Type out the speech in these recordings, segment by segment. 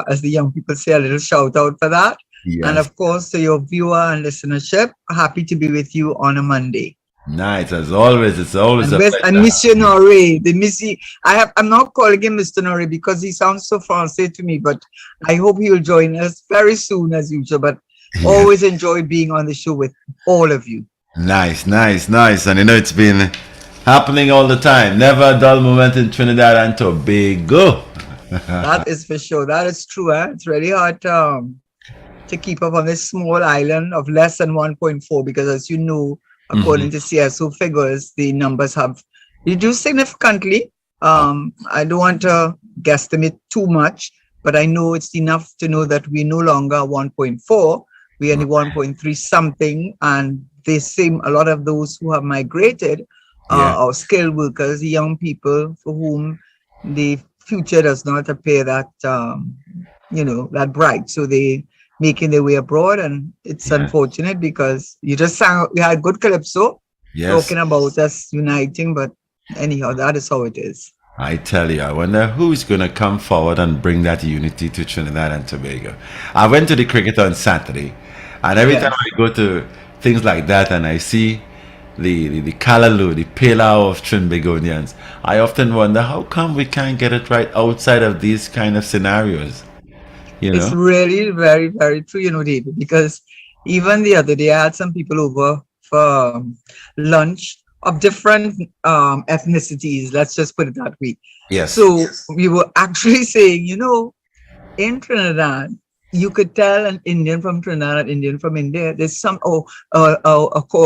as the young people say, a little shout out for that. And Yes. of course, to your viewer and listenership, happy to be with you on a Monday. Nice as always. It's always And a with and pleasure. Monsieur Noray, the Missy, I'm not calling him Mr. Noray because he sounds so Francais to me, but I hope he will join us very soon as usual. But Yeah. always enjoy being on the show with all of you. Nice, nice, nice. And you know it's been happening all the time. Never a dull moment in Trinidad and Tobago. That is for sure. That is true. It's really hard to keep up on this small island of less than 1.4 because, as you know, according to CSO figures, the numbers have reduced significantly. I don't want to guesstimate too much, but I know it's enough to know that we're no longer 1.4. We're only 1.3 something, and they seem a lot of those who have migrated are skilled workers, young people for whom the future does not appear that that bright. So they making their way abroad, and it's unfortunate because you had good calypso Yes. talking about us uniting, but anyhow, that is how it is. I tell you, I wonder who's going to come forward and bring that unity to Trinidad and Tobago. I went to the cricket on Saturday, and every time I go to things like that and I see the Callaloo, the Palau of Trinbagonians, I often wonder how come we can't get it right outside of these kind of scenarios. It's really very, very true, David, because even the other day I had some people over for lunch of different ethnicities, let's just put it that way. Yes. So we were actually saying, in Trinidad, you could tell an Indian from Trinidad, an Indian from India. There's some a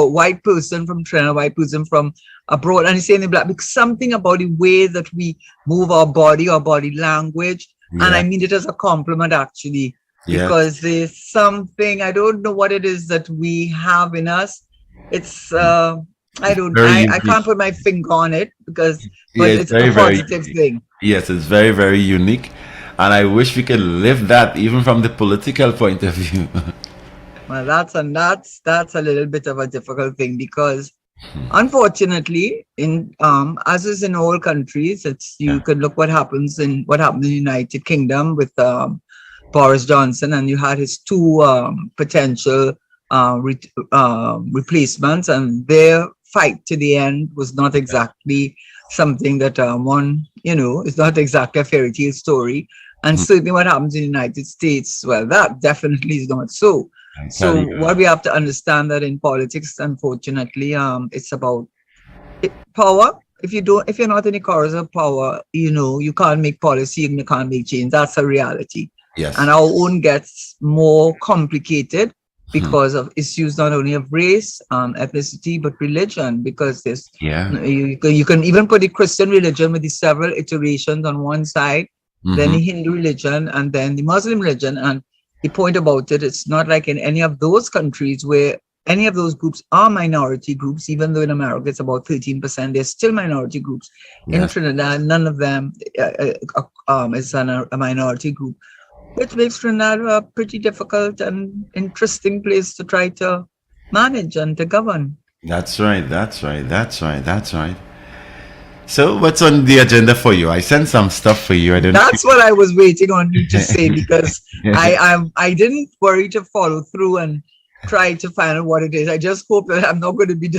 white person from Trinidad, white person from abroad, and he's saying black because something about the way that we move our body language. And I mean it as a compliment, actually, because there's something, I don't know what it is that we have in us. It's, I can't put my finger on it but it's a positive thing. Yes, it's very, very unique. And I wish we could live that even from the political point of view. Well, that's a little bit of a difficult thing because unfortunately, as is in all countries, you could look what happens in the United Kingdom with Boris Johnson, and you had his two potential replacements, and their fight to the end was not exactly something that it's not exactly a fairy tale story. And certainly what happens in the United States, well, that definitely is not so. So what we have to understand that in politics, unfortunately, it's about power. If you're not in the corridors of power, you can't make policy and you can't make change. That's a reality. Yes. And our own gets more complicated because of issues not only of race, ethnicity, but religion. Because you can even put the Christian religion with the several iterations on one side, then the Hindu religion, and then the Muslim religion. And the point about it, it's not like in any of those countries where any of those groups are minority groups, even though in America it's about 13%, they're still minority groups. In Trinidad, none of them is a minority group, which makes Trinidad a pretty difficult and interesting place to try to manage and to govern. That's right. So what's on the agenda for you? I sent some stuff for you. That's what I was waiting on you to say, because I didn't worry to follow through and try to find out what it is. I just hope that I'm not going to be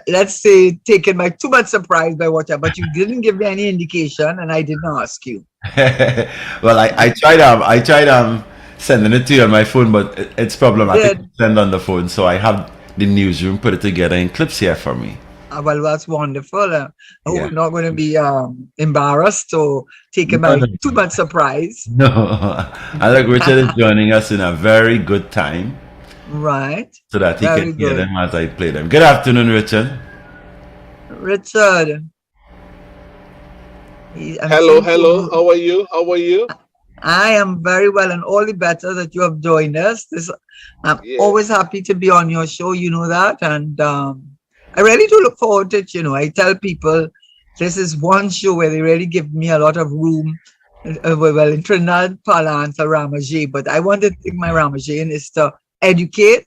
let's say taken by too much surprise by what. But you didn't give me any indication, and I didn't ask you. Well, I tried sending it to you on my phone, but it's problematic to send on the phone. So I have the newsroom put it together in clips here for me. Well, that's wonderful. I hope I'm not going to be embarrassed or taken by too much surprise. No, I think Richard is joining us in a very good time. Right. So that he can hear them as I play them. Good afternoon, Richard. Richard. Hello. How are you? I am very well, and all the better that you have joined us. I'm always happy to be on your show, you know that, and I really do look forward to it. I tell people this is one show where they really give me a lot of room. Well, in Trinidad parlance, a ramage, but I want to think my ramage is to educate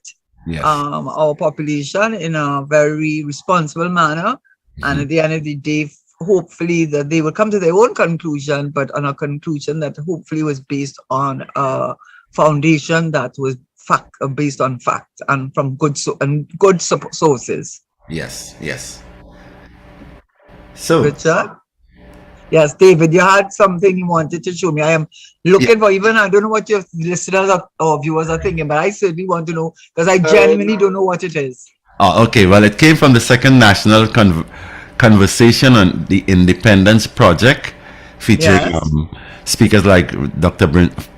our population in a very responsible manner, and at the end of the day, hopefully that they will come to their own conclusion, but on a conclusion that hopefully was based on a foundation that was based on fact and from good sources. Yes, yes. So, Richard? Yes, David, you had something you wanted to show me. I am looking for, even I don't know what your listeners or viewers are thinking, but I certainly want to know because I genuinely don't know what it is. oh, okay. Well, it came from the second national conversation on the Independence Project, featuring Yes. speakers like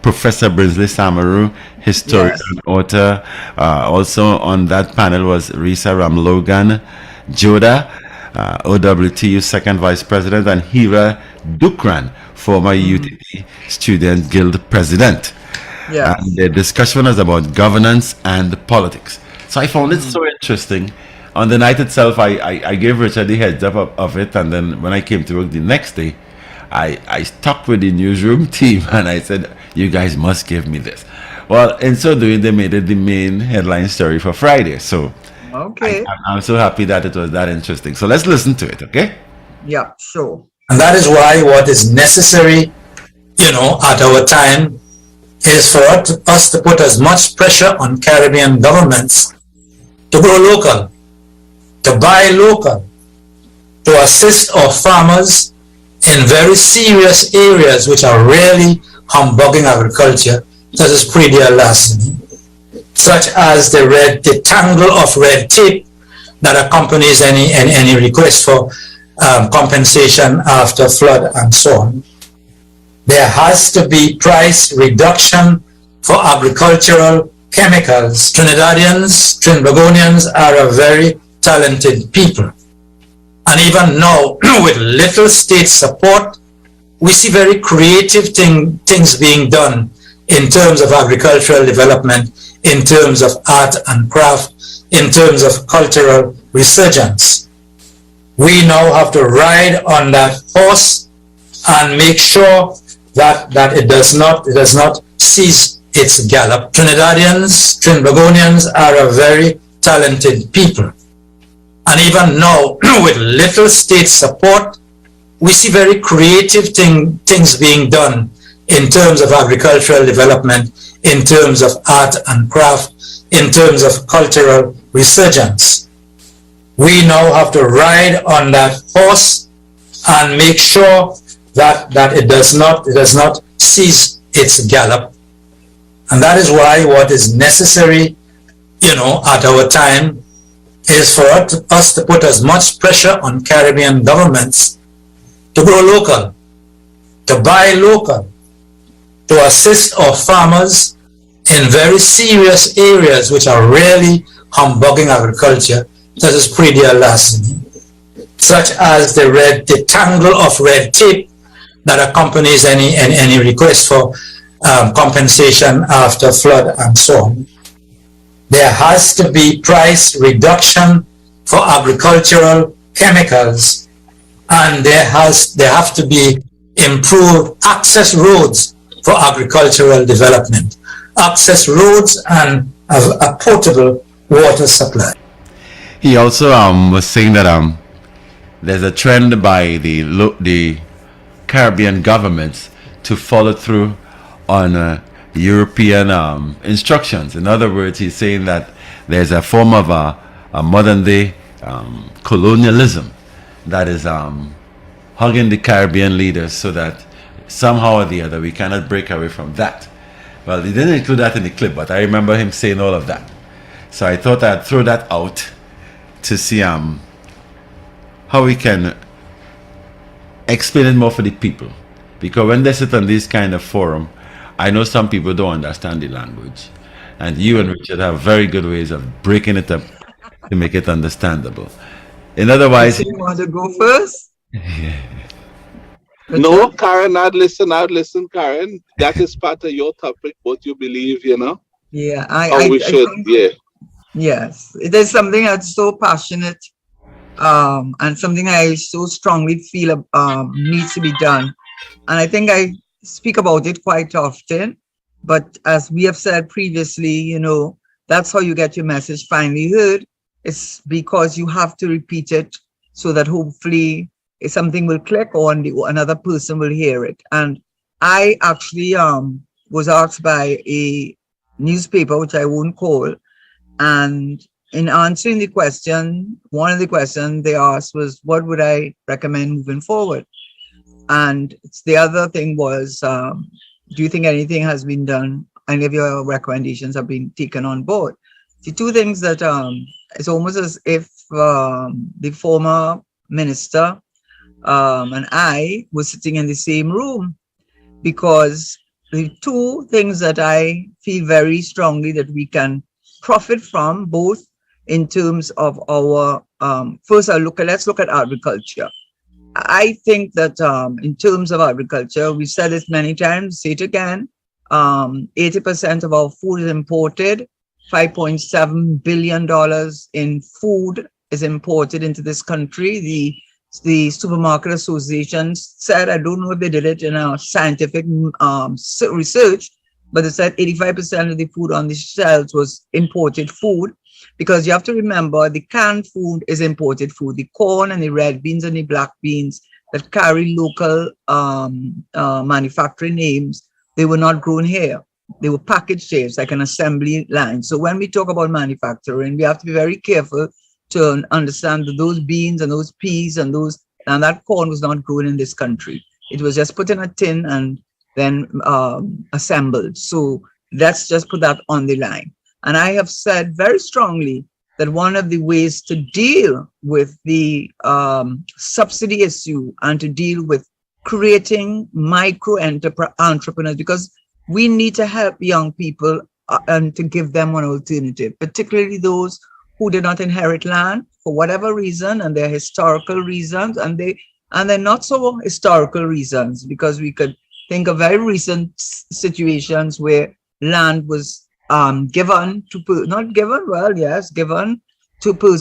Professor Brinsley Samaru, historian Yes. and author. Also on that panel was Risa Ramlogan, Joda, OWTU second vice president, and Hira Dukran, former UTT Student Guild president. Yes. And the discussion was about governance and politics. So I found it so interesting. On the night itself, I gave Richard the heads up of it, and then when I came to work the next day, I talked with the newsroom team and I said, you guys must give me this. Well, in so doing, they made it the main headline story for Friday. So Okay. I'm so happy that it was that interesting. So let's listen to it, okay? Yeah, sure. And that is why what is necessary, at our time is for us to put as much pressure on Caribbean governments to grow local, to buy local, to assist our farmers in very serious areas which are really humbugging agriculture, that is pre-deal such as the tangle of red tape that accompanies any request for compensation after flood and so on. There has to be price reduction for agricultural chemicals. Trinidadians, Trinbagonians are a very talented people. And even now, with little state support, we see very creative things being done in terms of agricultural development, in terms of art and craft, in terms of cultural resurgence. We now have to ride on that horse and make sure that it does not cease its gallop. Trinidadians, Trinbagonians are a very talented people. And even now, with little state support, we see very creative things being done in terms of agricultural development, in terms of art and craft, in terms of cultural resurgence. We now have to ride on that horse and make sure that it does not cease its gallop. And that is why what is necessary, at our time is for us to put as much pressure on Caribbean governments to grow local, to buy local, to assist our farmers in very serious areas which are really humbugging agriculture, that is pre-deal such as the tangle of red tape that accompanies any request for compensation after flood and so on. There has to be price reduction for agricultural chemicals, and there have to be improved access roads for agricultural development, access roads and a potable water supply. He also was saying that there's a trend by the Caribbean governments to follow through on European instructions. In other words, he's saying that there's a form of a modern day colonialism that is hugging the Caribbean leaders so that somehow or the other we cannot break away from that. Well, he didn't include that in the clip, but I remember him saying all of that. So I thought I'd throw that out to see how we can explain it more for the people. Because when they sit on this kind of forum, I know some people don't understand the language. And you and Richard have very good ways of breaking it up to make it understandable. In other words, You want to go first? No, Karen, I'd listen, Karen. That is part of your topic, what you believe, Yeah, How we should, yeah. Yes, it is something that's so passionate, and something I so strongly feel needs to be done. And I think I speak about it quite often. But as we have said previously, that's how you get your message finally heard. It's because you have to repeat it so that hopefully something will click on another person will hear it. And I actually was asked by a newspaper, which I won't call, and in answering the question, one of the questions they asked was, what would I recommend moving forward? And the other thing was, do you think anything has been done? Any of your recommendations have been taken on board? The two things that it's almost as if the former minister and I was sitting in the same room, because the two things that I feel very strongly that we can profit from, both in terms of our first, let's look at agriculture. I think that in terms of agriculture, we've said this many times, say it again, 80% of our food is imported. $5.7 billion in food is imported into this country. The Supermarket Association said, I don't know if they did it in a scientific research, but they said 85% of the food on the shelves was imported food, because you have to remember the canned food is imported food. The corn and the red beans and the black beans that carry local manufacturing names, they were not grown here. They were packaged here, like an assembly line. So when we talk about manufacturing, we have to be very careful to understand that those beans and those peas and that corn was not grown in this country. It was just put in a tin and then assembled. So let's just put that on the line. And I have said very strongly that one of the ways to deal with the subsidy issue and to deal with creating micro entrepreneurs, because we need to help young people and to give them an alternative, particularly those who did not inherit land for whatever reason, and their historical reasons, and they're not so historical reasons, because we could think of very recent situations where land was given to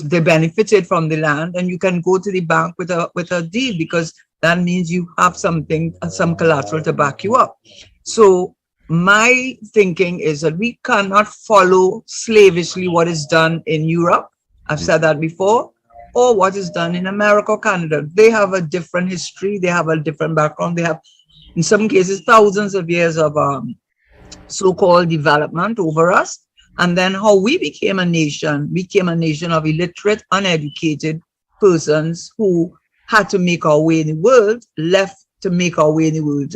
they benefited from the land, and you can go to the bank with a deal, because that means you have some collateral to back you up. So my thinking is that we cannot follow slavishly what is done in Europe. I've said that before, or what is done in America or Canada. They have a different history. They have a different background. They have, in some cases, thousands of years of so-called development over us. And then how we became a nation of illiterate, uneducated persons who had to make our way in the world, left to make our way in the world.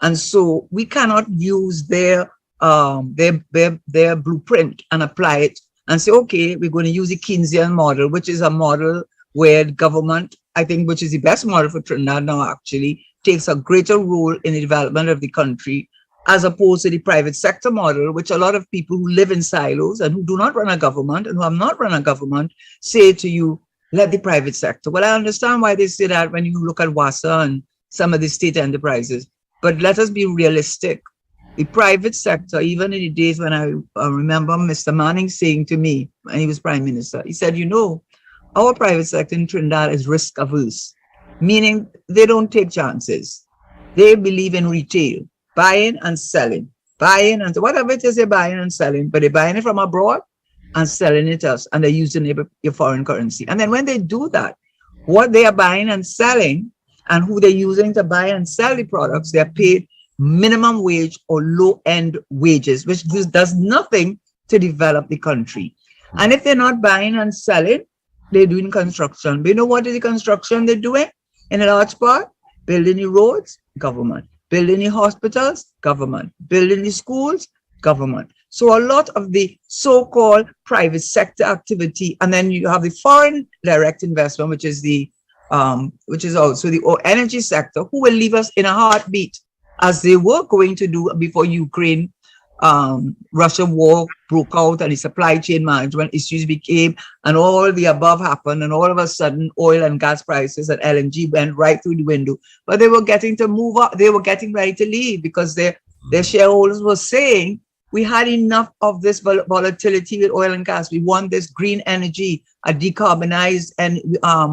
And so we cannot use their blueprint and apply it and say, okay, we're going to use the Keynesian model, which is a model where the government, I think, which is the best model for Trinidad now, actually takes a greater role in the development of the country, as opposed to the private sector model, which a lot of people who live in silos and who do not run a government and who have not run a government say to you, let the private sector. Well, I understand why they say that when you look at WASA and some of the state enterprises. But let us be realistic. The private sector, even in the days when I remember Mr. Manning saying to me when he was Prime Minister, he said, our private sector in Trinidad is risk averse, meaning they don't take chances. They believe in retail, buying and selling, whatever it is they're buying and selling, but they're buying it from abroad and selling it to us, and they're using your foreign currency. And then when they do that, what they are buying and selling and who they're using to buy and sell the products, they're paid minimum wage or low-end wages, which does nothing to develop the country. And if they're not buying and selling, they're doing construction. But you know what is the construction they're doing? In a large part, building the roads, government. Building the hospitals, government. Building the schools, government. So a lot of the so-called private sector activity, and then you have the foreign direct investment, which is also the energy sector, who will leave us in a heartbeat, as they were going to do before Ukraine, Russia war broke out and the supply chain management issues became, and all the above happened, and all of a sudden oil and gas prices and LNG went right through the window. But they were getting to move up, they were getting ready to leave, because their shareholders were saying, we had enough of this volatility with oil and gas. We want this green energy, a decarbonized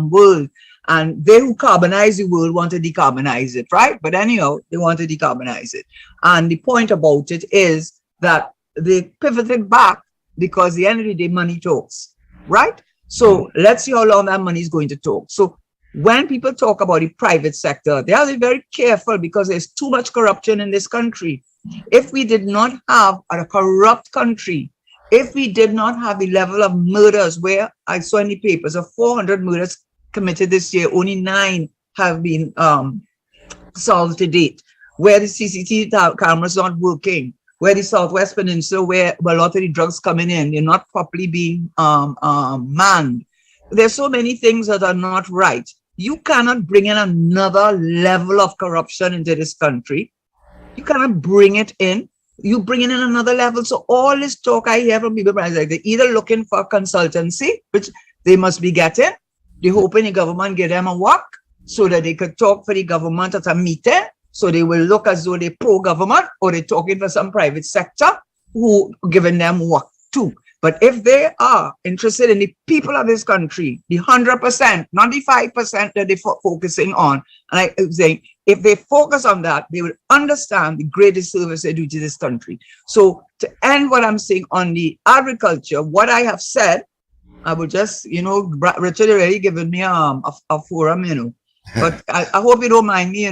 world. And they who carbonize the world want to decarbonize it, right? But anyhow, they want to decarbonize it. And the point about it is that they pivoted back, because at the end of the day, money talks, right? So let's see how long that money is going to talk. So when people talk about the private sector, they have to be very careful because there's too much corruption in this country. If we did not have a corrupt country, if we did not have the level of murders where I saw in the papers of 400 murders committed this year, only 9 have been solved to date, where the CCTV cameras aren't working, where the Southwest Peninsula, where a lot of the drugs coming in, they're not properly being manned. There's so many things that are not right. You cannot bring in another level of corruption into this country. You cannot bring it in. You bring it in another level. So all this talk I hear from people, like they're either looking for consultancy, which they must be getting. They're hoping the government give them a work so that they could talk for the government at a meeting. So they will look as though they're pro-government, or they're talking for some private sector who giving them work too. But if they are interested in the people of this country, the 100%, not the 5% that they're focusing on, and I'm saying, if they focus on that, they will understand the greatest service they do to this country. So to end what I'm saying on the agriculture, what I have said, I will just, Richard already given me a forum, but I hope you don't mind me,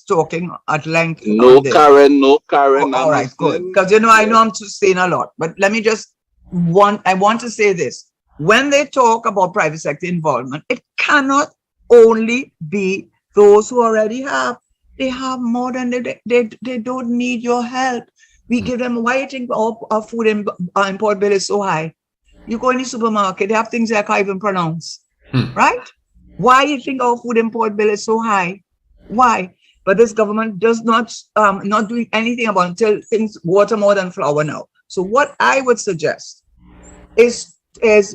talking at length. No, Karen, no, Karen. All right, good. Because, I know I'm just saying a lot, but let me just I want to say this. When they talk about private sector involvement, it cannot only be those who already have. They have more than they don't need your help. We give them, why you think our food import bill is so high? You go in the supermarket, they have things I can't even pronounce, right? Why you think our food import bill is so high? Why? But this government does not doing anything about it until things water more than flour now. So what I would suggest is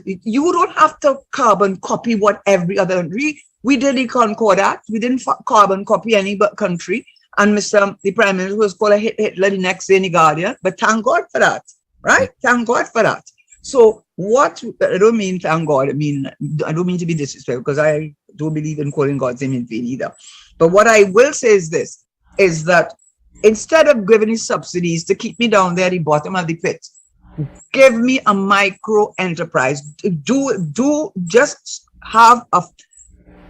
you don't have to carbon copy what every other country. We did the Concordat. We didn't carbon copy any country. And the Prime Minister was called a Hitler the next day in the Guardian. But thank God for that, right? Thank God for that. So what, I don't mean thank God. I don't mean to be disrespectful because I don't believe in calling God's name in vain either. But what I will say is this, is that instead of giving me subsidies to keep me down there at the bottom of the pit, give me a micro enterprise. Do just have a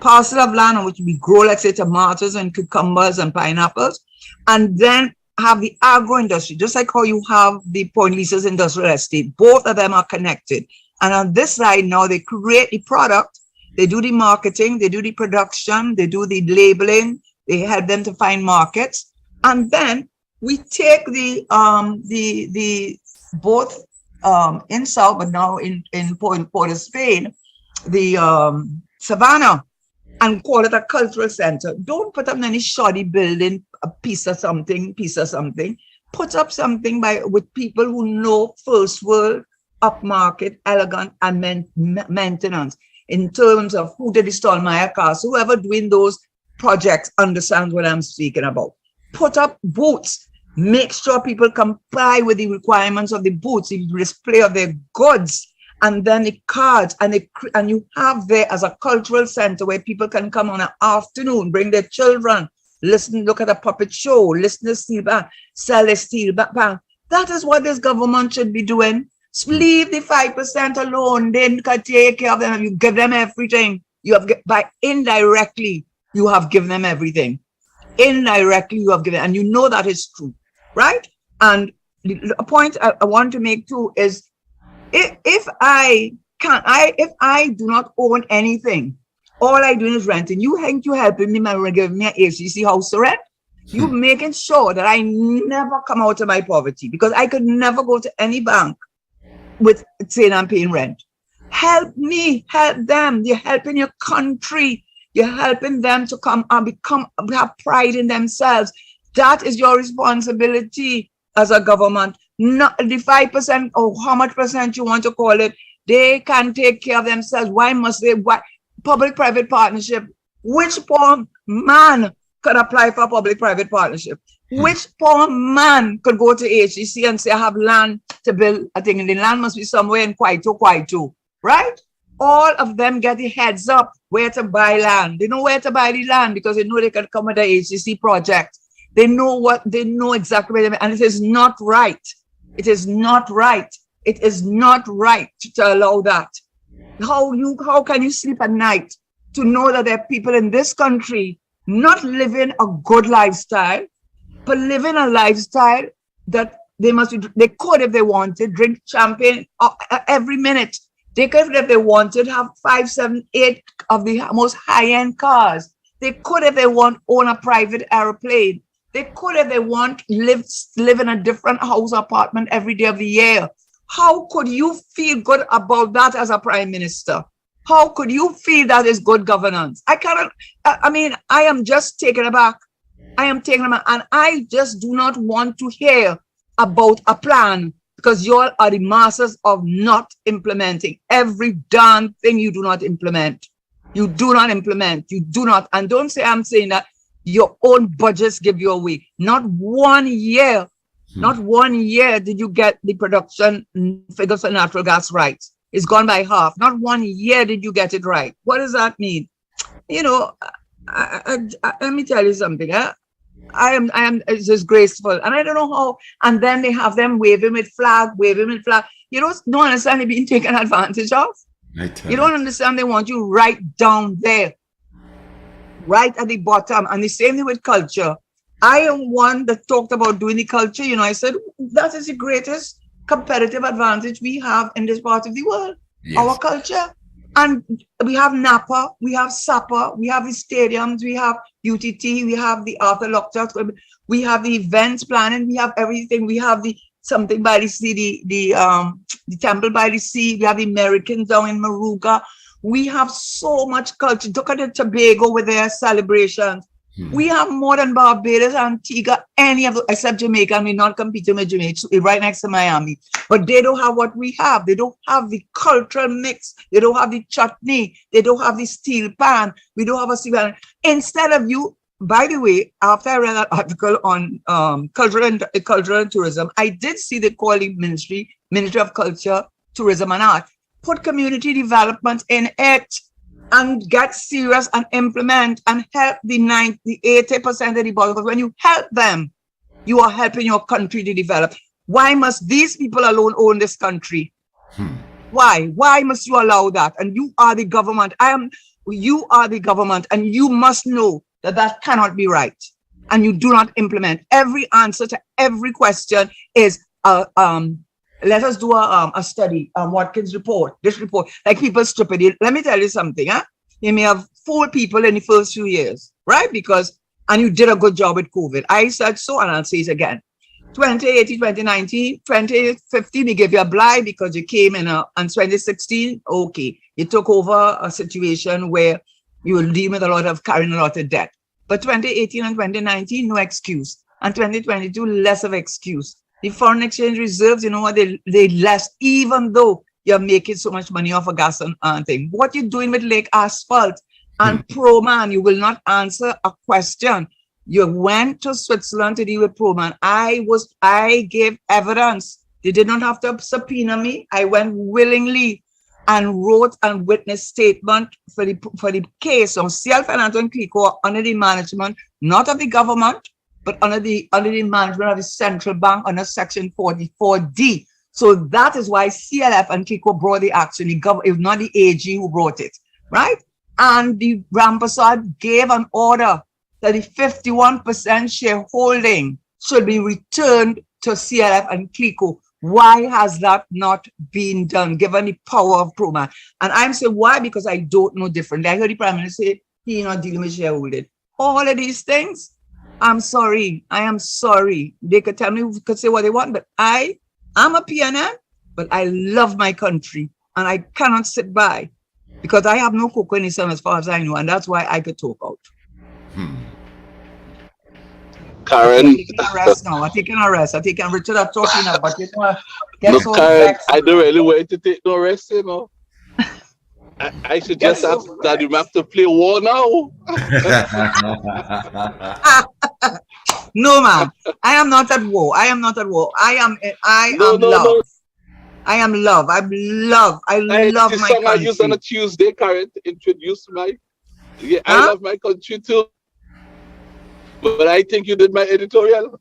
parcel of land on which we grow, let's say, tomatoes and cucumbers and pineapples, and then have the agro industry, just like how you have the Point Lisa's industrial estate. Both of them are connected. And on this side now, they create the product, they do the marketing, they do the production, they do the labeling, they help them to find markets. And then we take the both in South, but now in Port of Spain, the Savannah, and call it a cultural center. Don't put up any shoddy building, a piece of something. Put up something with people who know first world, upmarket, elegant, and maintenance in terms of who did the Stallmeyer cars. Whoever doing those projects understands what I'm speaking about. Put up booths. Make sure people comply with the requirements of the booths, the display of their goods, and then the cards, and you have there as a cultural center where people can come on an afternoon, bring their children, look at a puppet show, listen to steel band, sell a steel band. That is what this government should be doing. Leave the 5% alone. They can take care of them. You give them everything. Indirectly, you have given them everything. Indirectly, you have given, and you know that is true, right? And a point I want to make too is, if I do not own anything, all I do is renting. You think you helping me by giving me an HCC house to rent? You making sure that I never come out of my poverty, because I could never go to any bank with saying I'm paying rent. Help me, help them. You're helping your country. You're helping them to come and have pride in themselves. That is your responsibility as a government. Not the 5% or how much percent you want to call it, they can take care of themselves. Why must they? Why? Public-private partnership. Which poor man could apply for a public-private partnership? Which poor man could go to HEC and say, I have land to build a thing, and the land must be somewhere in Kwaito, right? All of them get the heads up where to buy land. They know where to buy the land because they know they can come with a HEC project. They know exactly where they, and it is not right. It is not right. It is not right to allow that. How can you sleep at night to know that there are people in this country not living a good lifestyle, but living a lifestyle that they could, if they wanted, drink champagne every minute. They could, if they wanted, have 5, 7, 8 of the most high-end cars. They could, if they want, own a private airplane. They could, if they want, live in a different house or apartment every day of the year. How could you feel good about that as a prime minister? How could you feel that is good governance? I cannot, I mean, I am just taken aback. I am taken aback, and I just do not want to hear about a plan, because you all are the masters of not implementing. Every darn thing you do not implement. You do not implement. You do not. And don't say I'm saying that your own budgets give you away. Not 1 year, not 1 year did you get the production figures for natural gas right. It's gone by half. Not 1 year did you get it right. What does that mean? You know, let me tell you something. I am disgraceful, and I don't know how. And then they have them waving with flag. You don't understand they're being taken advantage of. You don't understand they want you right down there, right at the bottom. And the same thing with culture. I am one that talked about doing the culture. You know, I said that is the greatest competitive advantage we have in this part of the world. Yes. Our culture. And we have Napa, we have SAPA, we have the stadiums, we have UTT, we have the Arthur Lockjaw, we have the events planning, we have everything. We have the something by the sea, the temple by the sea, we have the Americans down in Maruga. We have so much culture. Look at the Tobago with their celebrations. We have more than Barbados, Antigua, any of them, except Jamaica. And we're not competing with Jamaica, right next to Miami. But they don't have what we have. They don't have the cultural mix. They don't have the chutney. They don't have the steel pan. We don't have a steel pan. Instead of you, by the way, after I read that article on culture and tourism, I did see the calling Ministry of Culture, Tourism and Art. Put community development in it. And get serious and implement and help the 80% of the bottom. Because when you help them, you are helping your country to develop. Why must these people alone own this country? Why? Why must you allow that? And you are the government. You are the government, and you must know that that cannot be right. And you do not implement. Every answer to every question is let us do a study on Watkins report, this report, like people stupid. Let me tell you something, You may have 4 people in the first few years, right? And you did a good job with COVID. I said so, and I'll say it again. 2018, 2019, 2015, they gave you a blight because you came in, and 2016, okay. You took over a situation where you were dealing with carrying a lot of debt. But 2018 and 2019, no excuse. And 2022, less of excuse. The foreign exchange reserves, you know what, they less, even though you're making so much money off of gas and thing. What you're doing with Lake Asphalt and ProMan, you will not answer a question. You went to Switzerland to deal with ProMan. I gave evidence. They did not have to subpoena me. I went willingly and wrote and witnessed statement for the case of CL Financial and Clico under the management, not of the government, but under the management of the central bank under Section 44D. So that is why CLF and Clico brought the action. It was not the AG who brought it, right? And the Rampersad gave an order that the 51% shareholding should be returned to CLF and Clico. Why has that not been done, given the power of ProMan? And I'm saying why? Because I don't know differently. I heard the Prime Minister say he's not dealing with shareholding. All of these things, I'm sorry. I am sorry. They could tell me, could say what they want, but I'm a PNM, but I love my country, and I cannot sit by because I have no cocoa in the sun as far as I know, and that's why I could talk out. Karen, I'm taking a rest now. I'm taking a rest. I'm taking Richard up talking now, but you know, look, so Karen, I don't really want to take no rest, you know. I should just ask that you have to play war now. No, man. I am not at war. I am not at war. I am love. No. I am love. I love my country. I used on a Tuesday, Karen, to introduce I love my country too. But I think you did my editorial.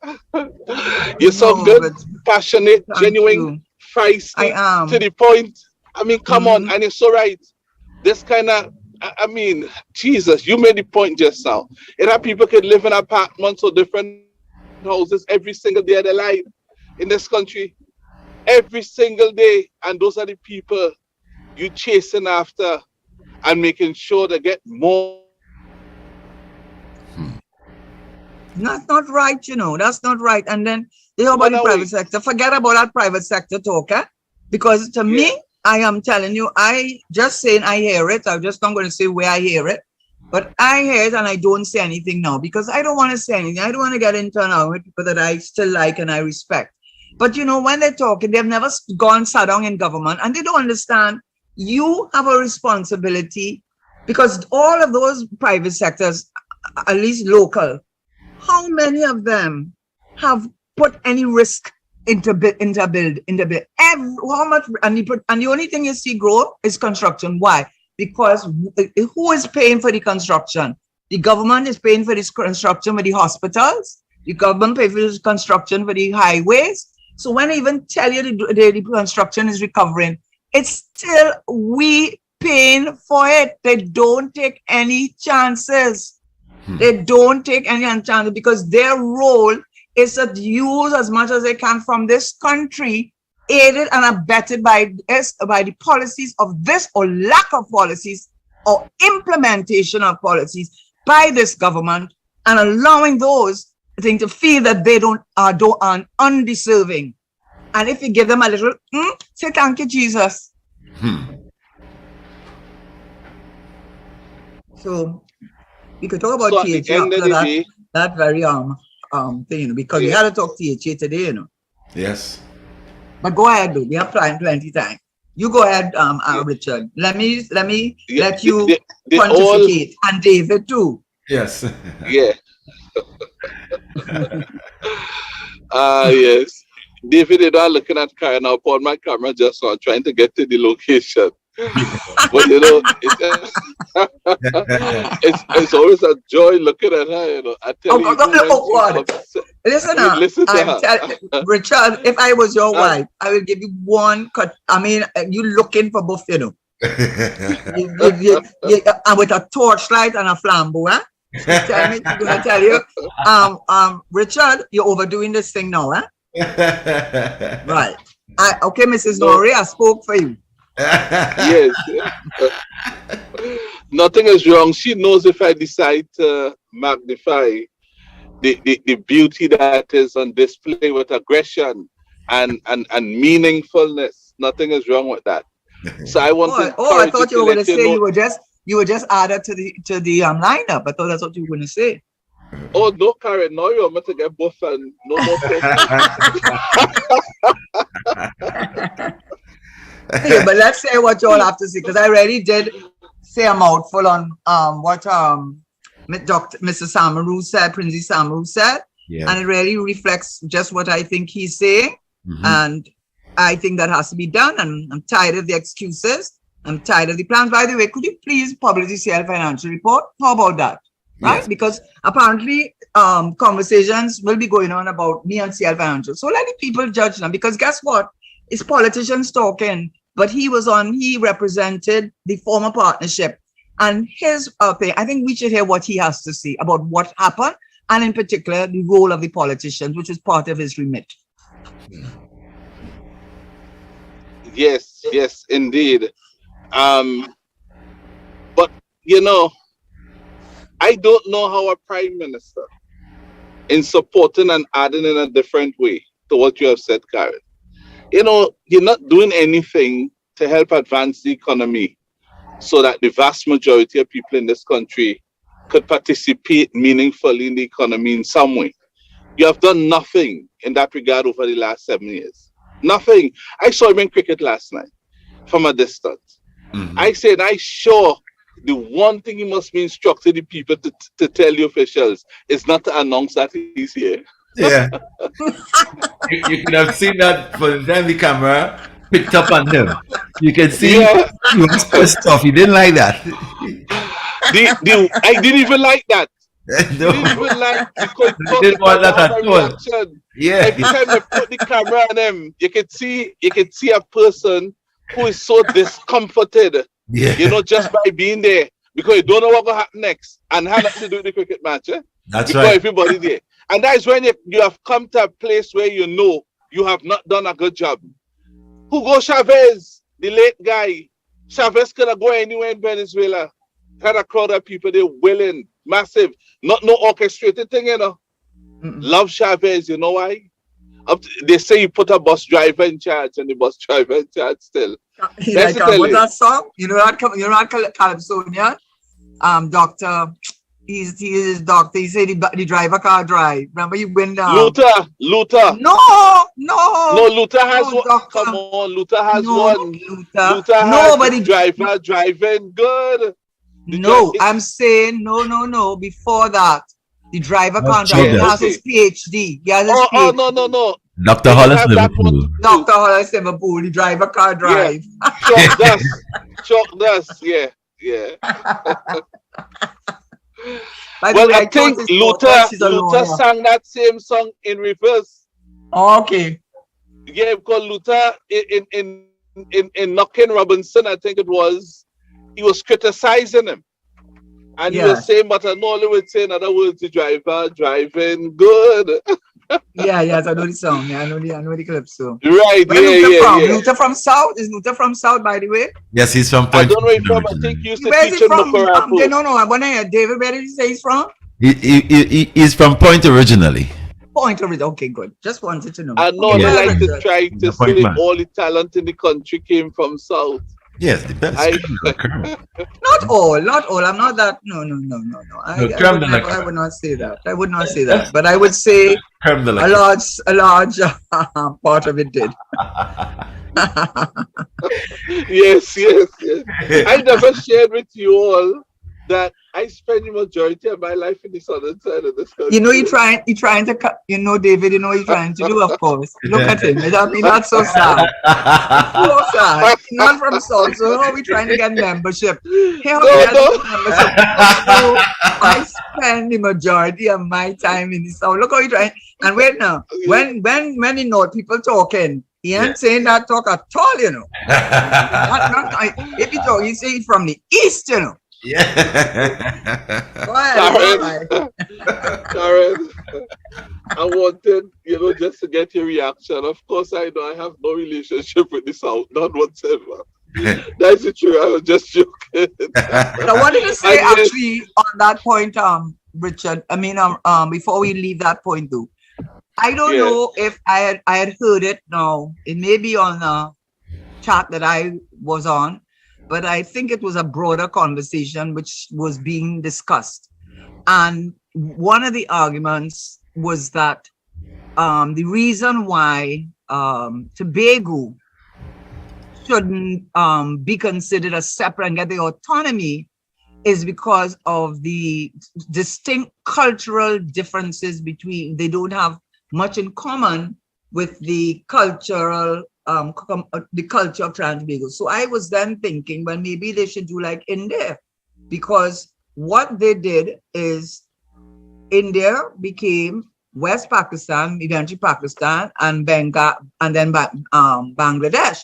You're so good, passionate, genuine, feisty, to the point. I mean, come on, and it's so right. This kind of I mean, Jesus, you made the point just now. And that people can live in apartments or different houses every single day of their life in this country. Every single day. And those are the people you chasing after and making sure they get more. That's not right, you know. That's not right. And then they talk about the private sector. Forget about that private sector talk, eh? Because to me, I am telling you, I just saying I hear it. I'm just not going to say where I hear it. But I hear it and I don't say anything now because I don't want to say anything. I don't want to get into an argument with people that I still like and I respect. But you know, when they're talking, they've never sat down in government and they don't understand you have a responsibility because all of those private sectors, at least local, how many of them have put any risk into build? How much? And the only thing you see grow is construction. Why? Because who is paying for the construction? The government is paying for this construction for the hospitals. The government pays for this construction for the highways. So when I even tell you the construction is recovering, it's still we paying for it. They don't take any chances. They don't take any chances because their role is to use as much as they can from this country, aided and abetted by the policies of this or lack of policies or implementation of policies by this government and allowing those things to feel that they are undeserving. And if you give them a little, say thank you, Jesus. So we could talk about THA that very thing, because we had to talk THA today, you know. Yes. But go ahead, dude. We have plenty time. You go ahead, Richard. Let you pontificate, and David too. Yes. Yeah. Yes. David is not looking at Karen now upon my camera just so I'm trying to get to the location. But you know, it's always a joy looking at her, you know. I tell you, listen to her. Richard, if I was your wife, I will give you one cut. I mean, you looking for both, you know. And with a torchlight and a flambeau, huh? I'm gonna tell you, Richard, you're overdoing this thing now, huh? Right. Okay, Mrs. Noray, I spoke for you. Yes. Nothing is wrong. She knows if I decide to magnify the beauty that is on display with aggression and meaningfulness, nothing is wrong with that. So I want to. Oh, I thought you were going to say you were just added to the lineup. I thought that's what you were going to say. Oh no, Karen! No, you're meant to get both and no more questions. Yeah, but let's say what you all have to say, because I already did say a mouthful on what Mr. Samaru said, Princey Samaru said, and it really reflects just what I think he's saying, and I think that has to be done. And I'm tired of the excuses. I'm tired of the plans. By the way, could you please publish the CL financial report? How about that? Right? Yes. Because apparently conversations will be going on about me and CL Financial. So let the people judge them, because guess what? It's politicians talking, but he represented the former partnership and his thing. I think we should hear what he has to say about what happened, and in particular, the role of the politicians, which is part of his remit. Yes, indeed. But, you know, I don't know how a prime minister, in supporting and adding in a different way to what you have said, Karen, you know, you're not doing anything to help advance the economy so that the vast majority of people in this country could participate meaningfully in the economy in some way. You have done nothing in that regard over the last 7 years. Nothing. I saw him in cricket last night from a distance. I said, I sure the one thing he must be instructed the people to tell the officials is not to announce that he's here. Yeah. you could have seen that for then the camera picked up on him. You can see he was pissed off. He didn't like that. I didn't even like that. No. Didn't even like because he didn't want that at all. Yeah. Every time they put the camera on him, you could see a person who is so discomforted. Yeah. You know, just by being there. because you don't know what will happen next, and have nothing to do with the cricket match. That's because right. everybody there, and that is when you have come to a place where you know you have not done a good job. Hugo Chavez, the late guy, Chavez could have gone anywhere in Venezuela. Had a crowd of people, they're willing, massive, not no orchestrated thing, you know. Love Chavez, you know why? They say you put a bus driver in charge, and the bus driver in charge still. Like, what's that song? You know that Calypsonian? Doctor, he's doctor. He said the driver can't drive. Remember you went down. Luther. No, Luther has one. Doctor. Come on, Luther has one. Luther has nobody driver driving good. I'm saying no. Before that, the driver can't drive. He has his PhD. He has his PhD. No. Dr. Hollis Liverpool. Dr. Hollis Liverpool. The driver can't drive. Chuck dust. Yeah. Well, I think Luther sang that same song in reverse. Okay. Yeah, because Luther in Knocking Robinson, I think it was, he was criticizing him. And he was saying, but I know he would say in other words, the driver driving good. Yes, I know the song. Yeah, I know the calypso. Right, Luther from South? Is Luther from South, by the way? Yes, he's from Point. I don't know where he's from. I think he used to teach in Mucurapo. No, I want to hear David, where did you say he's from? He's from Point originally. Point originally. Okay, good. Just wanted to know. I know they like to try to say all the talent in the country came from South. Yes, the best. Not all. I'm not that. No. I would not say that. But I would say a large part of it did. Yes. I never shared with you all that I spend the majority of my life in the southern side of this country. You know, you're trying to, David, you know what you're trying to do, of course. Look at him. I mean, that's so sad. So sad. He's not from South, so how are we trying to get membership? I spend the majority of my time in the South. Look how you're trying. And wait now, when the North people talking, he ain't saying that talk at all, you know. If he talk, he say from the East, you know. Karen, I wanted, just to get your reaction. Of course, I know I have no relationship with the South, none whatsoever. That's the truth. I was just joking. But I wanted to say actually on that point, Richard. I mean, before we leave that point, though, I don't know if I had heard it. No, it may be on a chat that I was on. But I think it was a broader conversation which was being discussed. And one of the arguments was that the reason why Tobago shouldn't be considered a separate and get the autonomy is because of the distinct cultural differences between, they don't have much in common with the cultural the culture of Tobago. So I was then thinking, well, maybe they should do like India, because what they did is India became West Pakistan, eventually Pakistan, and Bengal, and then Bangladesh.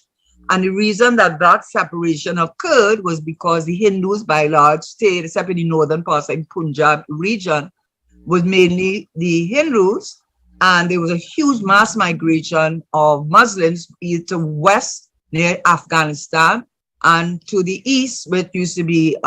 And the reason that separation occurred was because the Hindus, by large, stayed, except in the northern parts, like Punjab region, was mainly the Hindus. And there was a huge mass migration of Muslims either to west near Afghanistan and to the east, which used to be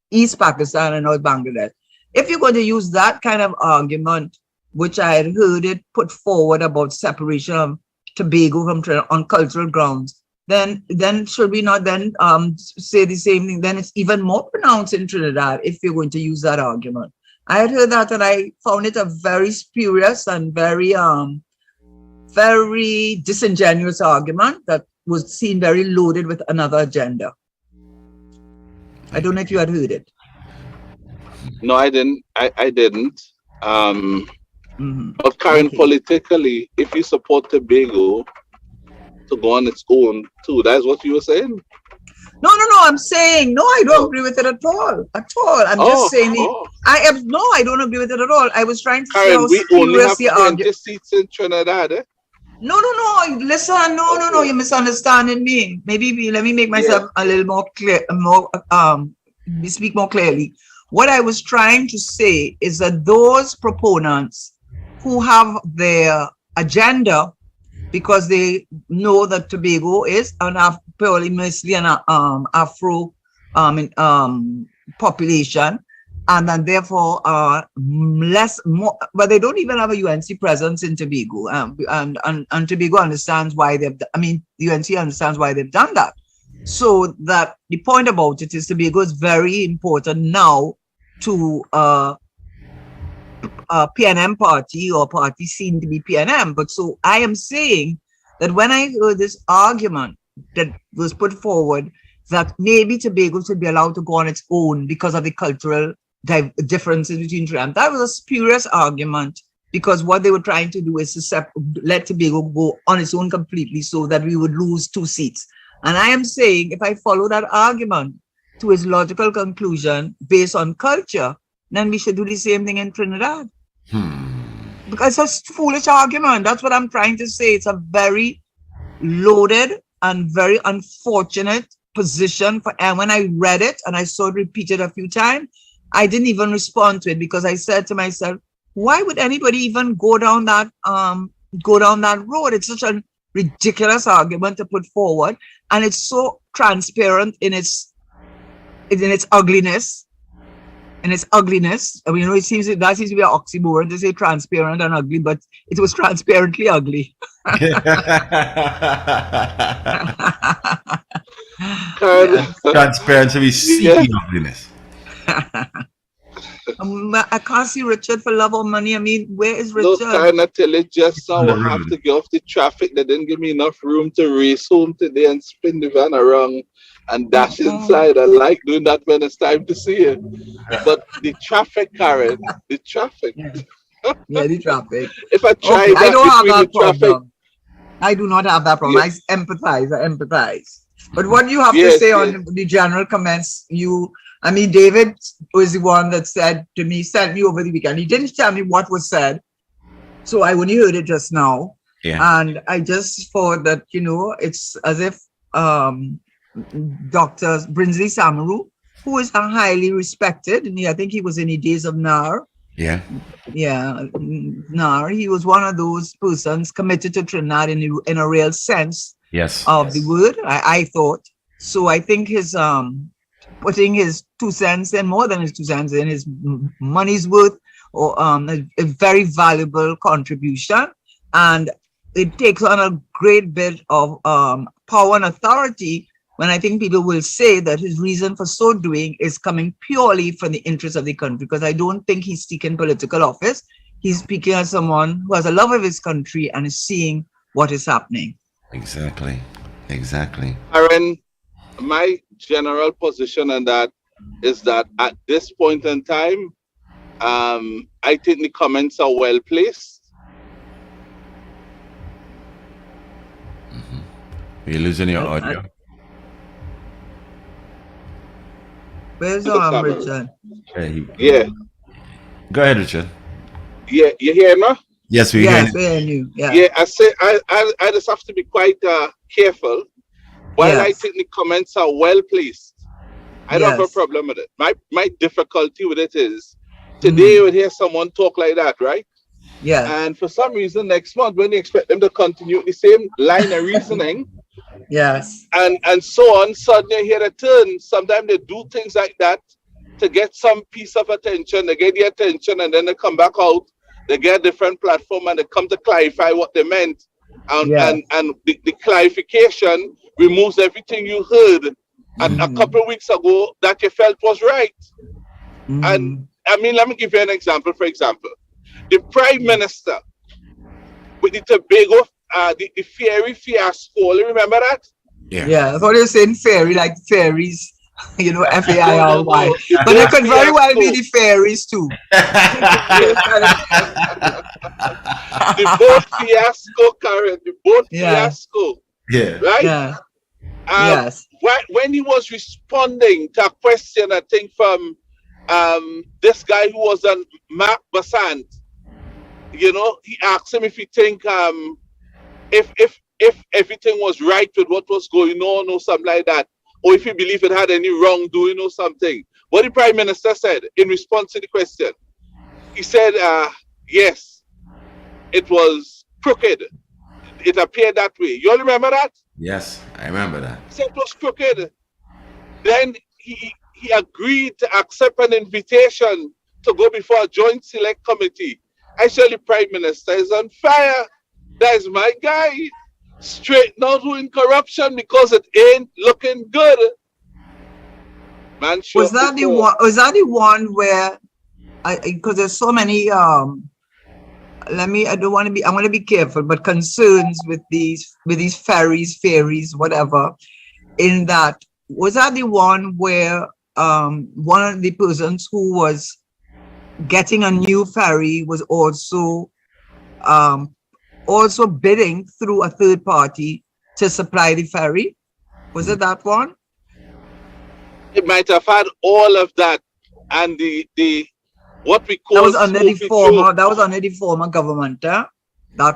East Pakistan and North Bangladesh. If you're going to use that kind of argument, which I had heard it put forward about separation of Tobago from on cultural grounds, then should we not then say the same thing? Then it's even more pronounced in Trinidad if you're going to use that argument. I had heard that and I found it a very spurious and very disingenuous argument that was seen very loaded with another agenda. I don't know if you had heard it. No, I didn't. I didn't. But Karen, politically, if you support Tobago to go on its own too, that's what you were saying? No, I'm saying, no, I don't agree with it at all. I'm just saying, I don't agree with it at all. I was trying to say how we only have 20 seats in Trinidad, eh? No, listen, no, you're misunderstanding me. Maybe let me make myself a little more clear, more speak more clearly. What I was trying to say is that those proponents who have their agenda because they know that Tobago is purely mostly an Afro population, and then therefore more, but they don't even have a UNC presence in Tobago, and Tobago understands why they've. I mean, the UNC understands why they've done that. So that the point about it is Tobago is very important now to PNM party or party seen to be PNM. But so I am saying that when I heard this argument that was put forward that maybe Tobago should be allowed to go on its own because of the cultural differences between Trinidad, that was a spurious argument, because what they were trying to do is to let Tobago go on its own completely so that we would lose 2 seats. And I am saying, if I follow that argument to its logical conclusion based on culture, then we should do the same thing in Trinidad. Because it's a foolish argument. That's what I'm trying to say. It's a very loaded and very unfortunate position. And when I read it and I saw it repeated a few times, I didn't even respond to it, because I said to myself, why would anybody even go down that road? It's such a ridiculous argument to put forward, and it's so transparent in its ugliness. I mean, it seems to be an oxymoron to say transparent and ugly, but it was transparently ugly. Transparent to be seeking ugliness. I can't see Richard for love or money. I mean, where is Richard? No, kind of tell it just now. I have to get off the traffic. They didn't give me enough room to race home today and spin the van around and dash inside. I like doing that when it's time to see it. But the traffic, Karen, the traffic. Yeah, the traffic. If I try that, I don't have that traffic, problem. I do not have that problem. Yes. I empathize. But what you have to say on the general comments, I mean, David was the one that sent me over the weekend. He didn't tell me what was said, so I only heard it just now. Yeah. And I just thought that, it's as if Dr. Brinsley Samaru, who is highly respected, and I think he was in the days of NAR. Yeah. Yeah, NAR. He was one of those persons committed to Trinidad in a real sense of the word, I thought. So I think his putting his 2 cents in, more than his 2 cents in, his money's worth, or a very valuable contribution, and it takes on a great bit of power and authority when I think people will say that his reason for so doing is coming purely from the interest of the country, because I don't think he's seeking political office. He's speaking as someone who has a love of his country and is seeing what is happening. Exactly. Aaron, my general position on that is that at this point in time, I think the comments are well placed. You're losing your audio. Where's Richard? Yeah. Go ahead, Richard. Yeah, you hear me? Yes, we hear you. Yeah, I say I just have to be quite careful. While I think the comments are well placed, I don't have a problem with it. My difficulty with it is today you would hear someone talk like that, right? Yeah. And for some reason, next month when you expect them to continue the same line of reasoning, yes, and so on, suddenly you hear a turn. Sometimes they do things like that to get some piece of attention. They get the attention, and then they come back out. They get a different platform, and they come to clarify what they meant. And the clarification removes everything you heard a couple of weeks ago that you felt was right. And I mean, let me give you an example. For example, the Prime Minister with the Tobago, the ferry fiasco. You remember that? Yeah. I thought you were saying fairy, like fairies, F-A-I-R-Y. But they could very well be the fairies too. The boat fiasco, Karen. The boat fiasco. Yeah. Right? Yeah. Yes. When he was responding to a question, I think from this guy who was on Mark Bassant, he asked him if he think if everything was right with what was going on or something like that, or if he believed it had any wrongdoing or something. what the Prime Minister said in response to the question, he said, yes, it was crooked. It appeared that way. You all remember that? Yes, I remember that. He said it was crooked. Then he agreed to accept an invitation to go before a joint select committee. I said the Prime Minister is on fire. That is my guy. Straighten out in corruption because it ain't looking good. Man, sure Was that the one? Was that the one where? Because there's so many. I don't want to be. I want to be careful, but concerns with these ferries, whatever. In that, was that the one where one of the persons who was getting a new ferry was also bidding through a third party to supply the ferry? Was it that one? It might have had all of that, and the what we call that was under the former government, that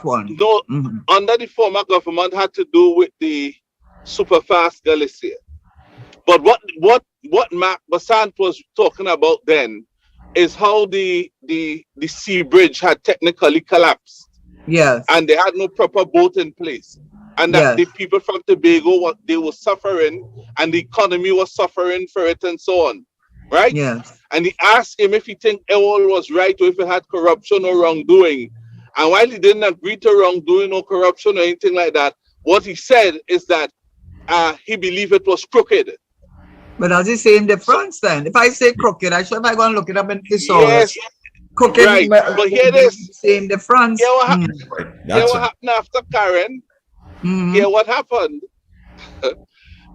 one. No, under the former government had to do with the Superfast Galicia. But what Mark Basant was talking about then is how the sea bridge had technically collapsed. Yes. And they had no proper boat in place. And that the people from Tobago, they were suffering, and the economy was suffering for it and so on. Right? Yes. And he asked him if he think all was right or if it had corruption or wrongdoing. And while he didn't agree to wrongdoing or corruption or anything like that, what he said is that he believed it was crooked. But does it say in difference then? If I say crooked, I should have gone look it up in thesaurus. Yes. Crooked, right. But here it is. Same difference. Here what happened after Karen. Here what happened.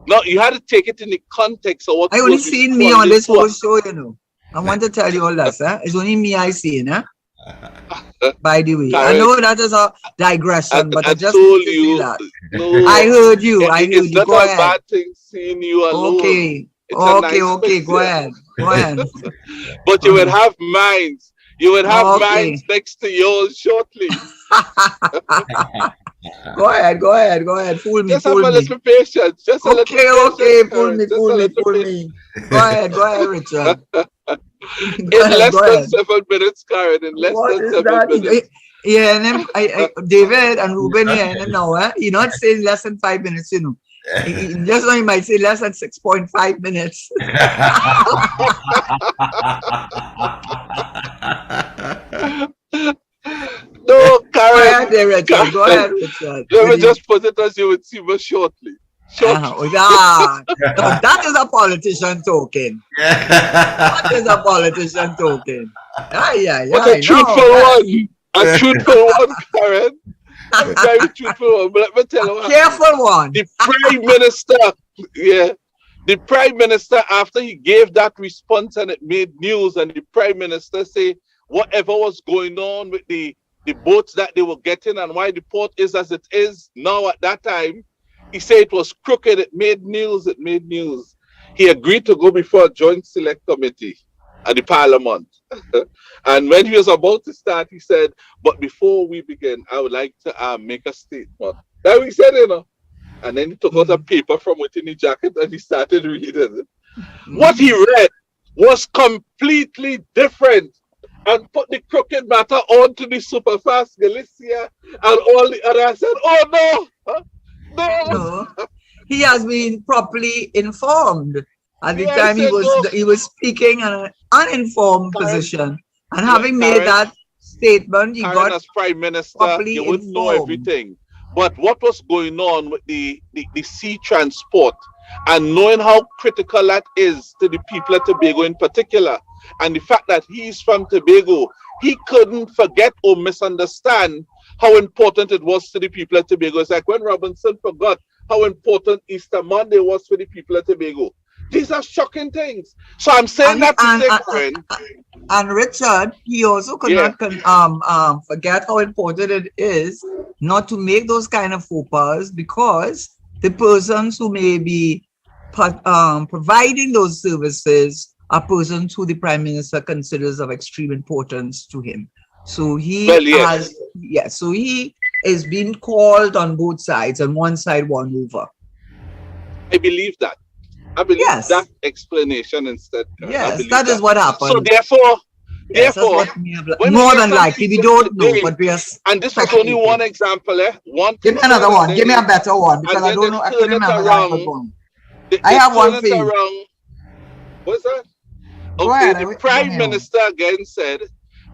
No, you had to take it in the context of what I only seen me on this whole show, you know. I want to tell you all that, sir. It's only me I seen, by the way. Karen, I know that is a digression, but I just told need to you. see that. No, I heard you. It's not Go a ahead. bad thing seeing you alone. Okay. It's a nice Go ahead. Go ahead. But you would have minds. You would have minds next to yours shortly. Go ahead. Fool me. Just have a little patience. Just a little patience. Fool me. Go ahead, Richard. In less than 7 minutes, Karen. In less than 7 minutes. Yeah, and then David and Ruben here and now, you're not saying less than 5 minutes, you know. Just now you might say less than 6.5 minutes. No, Karen. Go ahead, Richard. Let me just put it as you would see me shortly. That is a politician talking. That is a politician talking. But a truthful one. A truthful one, Karen. A very truthful one. But let me tell you what. Careful one. The Prime Minister, the Prime Minister, after he gave that response and it made news, and the Prime Minister say whatever was going on with the boats that they were getting and why the port is as it is now at that time, he said it was crooked. It made news. He agreed to go before a joint select committee at the Parliament. And when he was about to start, he said, but before we begin, I would like to make a statement. That we said, you know. And then he took out a paper from within his jacket and he started reading it. What he read was completely different and put the crooked matter onto the Superfast Galicia and all the others. I said, oh no! No. He has been properly informed. At the time he was speaking in an uninformed position, and having made that statement, he got as Prime Minister, you wouldn't know everything. But what was going on with the sea transport, and knowing how critical that is to the people of Tobago in particular, and the fact that he's from Tobago, he couldn't forget or misunderstand how important it was to the people of Tobago. It's like when Robinson forgot how important Easter Monday was for the people of Tobago. These are shocking things. So I'm saying and Richard, he also could not forget how important it is not to make those kind of faux pas, because the persons who may be providing those services are persons who the Prime Minister considers of extreme importance to him. So he is being called on both sides, on one side, one over. I believe that. I believe Yes. that explanation instead. I Yes, believe that is what happened. So therefore, Yes, that's therefore, what we have, when more I hear than some likely, we people don't know, today, but we are and this was only speculating. one example, one Give me concern, another and one. then Give me they, a better one because and I then don't they know. I turn can't it remember that around. good one. They I have one turn for it you. around. What's that? Go Okay, ahead. the Prime Minister again said,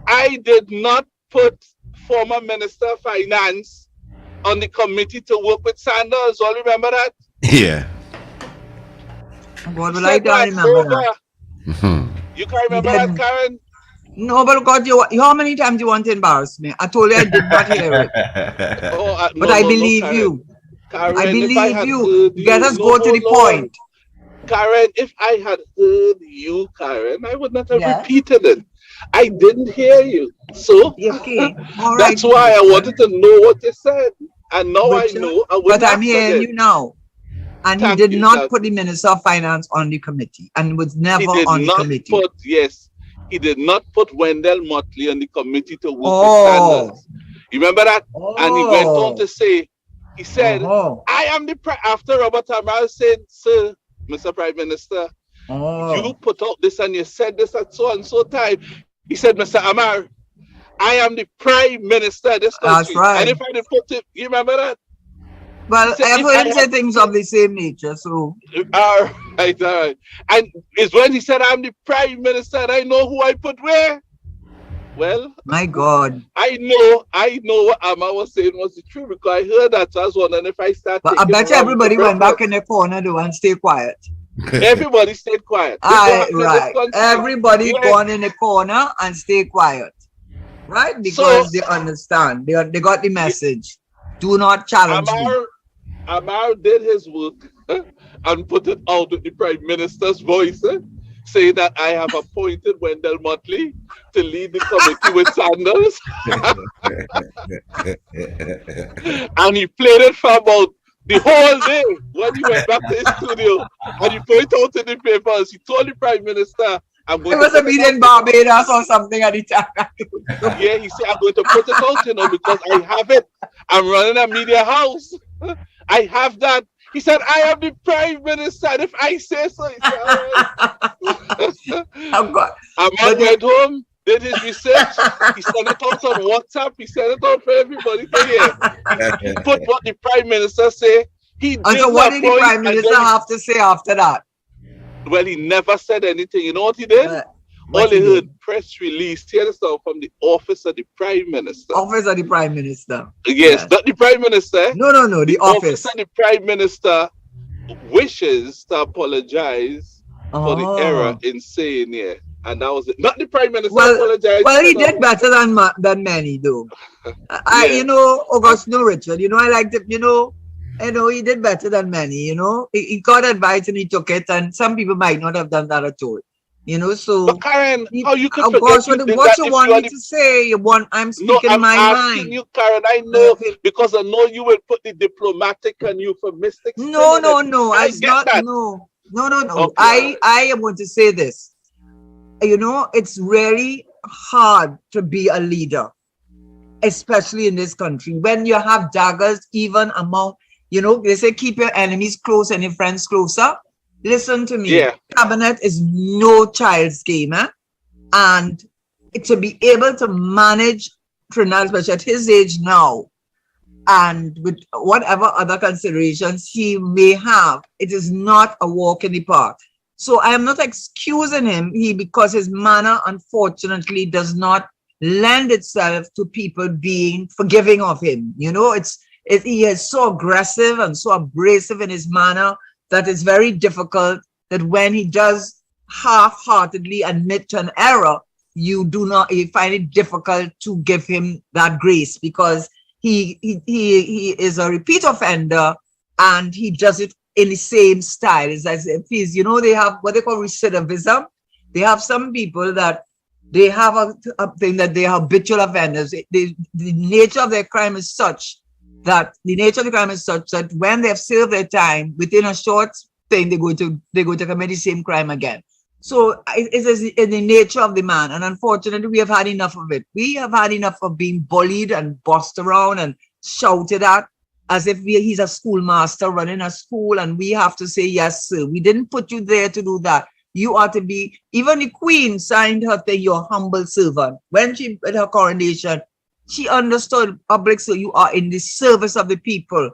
I did not put former Minister of Finance on the committee to work with Sanders. All remember that? Yeah. What He will I said don't that remember over. that? You can He remember that, didn't. Karen? No, but God, how many times you want to embarrass me? I told you I did not hear it. Oh, But no, I no, no, believe Karen. you. Karen, I if I believe had you. heard Let you, us no, go to hold the on. point. Karen, if I had heard you, Karen, I would not have Yes. repeated it. I didn't hear you. So Okay. All right. that's why I wanted to know what you said. And now I Richard, know. I but wouldn't I'm ask hearing again. you now. And he Thank did you, not thank put you. the Minister of Finance on the committee and was never He did on the not committee. put, yes, he did not put Wendell Motley on the committee to work with Oh. Sanders. You remember that? And he went on to Oh. say, he said, Oh. I am the, after Robert Amal said, sir, Mr. Prime Minister, you Oh. put out this and you said this at so and so time. He said, Mr. Amar, I am the Prime Minister of this That's country. right. And if I did put it, you remember that? Well, said, I have if heard I him say had- things of the same nature, so All right, all right. And it's when he said, I'm the Prime Minister and I know who I put where. Well, my God. I know what Amma was saying was the truth because I heard that. So I was wondering if I start But I taking bet you wrong to everybody went back breakfast. in the corner though and stay quiet. Everybody stayed quiet. This what happened in this Right. country. Everybody Yeah. gone in the corner and stay quiet. Right? Because they understand. They got the message. Do not challenge me. Amar did his work and put it out with the Prime Minister's voice, saying that I have appointed Wendell Motley to lead the committee with Sanders. And he played it for about the whole day when he went back to his studio. And he put it out in the papers. He told the Prime Minister, I'm going It was to a meeting in Barbados or something at the time. Yeah, he said, I'm going to put it out, because I have it. I'm running a media house. I have that. He said, I am the Prime Minister. And if I say so, he said, all right. Oh, God. Ahmad went home, did his research. He sent it out on WhatsApp. He sent it out for everybody to hear. He put what the Prime Minister said. He did So what did the Prime Minister have to say after that? Well, he never said anything. You know what he did? All he heard, press release, hear the stuff from the office of the Prime Minister. Office of the Prime Minister. Yes, not the Prime Minister. No, the office. Office of the Prime Minister wishes to apologize for the error in saying and that was it. Not the Prime Minister apologized. Well, he did better than many, though. Augustino Richard, I liked it, he did better than many, he got advice and he took it, and some people might not have done that at all. So but Karen, how you could forget what you want me to say? I'm speaking my mind. I'm asking you, Karen. I know because I know you will put the diplomatic and euphemistic. No. It's not. That. No. Okay. I am going to say this. It's really hard to be a leader, especially in this country when you have daggers even among. They say keep your enemies close and your friends closer. Listen to me. Yeah. Cabinet is no child's game, and to be able to manage Trinidad, especially at his age now, and with whatever other considerations he may have, it is not a walk in the park. So I am not excusing him because his manner, unfortunately, does not lend itself to people being forgiving of him. He is so aggressive and so abrasive in his manner that it's very difficult that when he does half-heartedly admit to an error, you find it difficult to give him that grace because he is a repeat offender and he does it in the same style. It's as if they have what they call recidivism. They have some people that they have a thing that they are habitual offenders. The nature of their crime is such that when they have served their time, within a short thing, they go to commit the same crime again. So it is in the nature of the man. And unfortunately, we have had enough of it. We have had enough of being bullied and bossed around and shouted at. as if he's a schoolmaster running a school and we have to say, yes, sir. We didn't put you there to do that. You are to be, even the queen signed her thing, your humble servant. When she did her coronation, she understood public, so you are in the service of the people.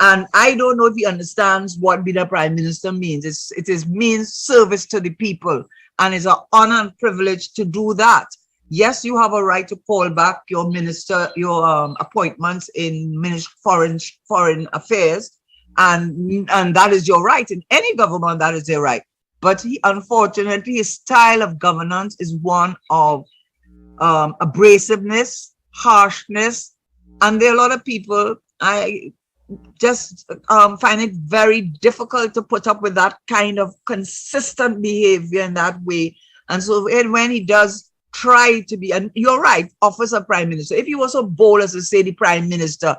And I don't know if he understands what being a prime minister means. It means service to the people. And it's an honor and privilege to do that. Yes, you have a right to call back your minister, your appointments in foreign affairs. And that is your right. In any government, that is their right. But unfortunately, his style of governance is one of abrasiveness, harshness. And there are a lot of people, I just find it very difficult to put up with that kind of consistent behavior in that way. And so when he does try to be, and you're right, office of prime minister, if you were so bold as to say the prime minister,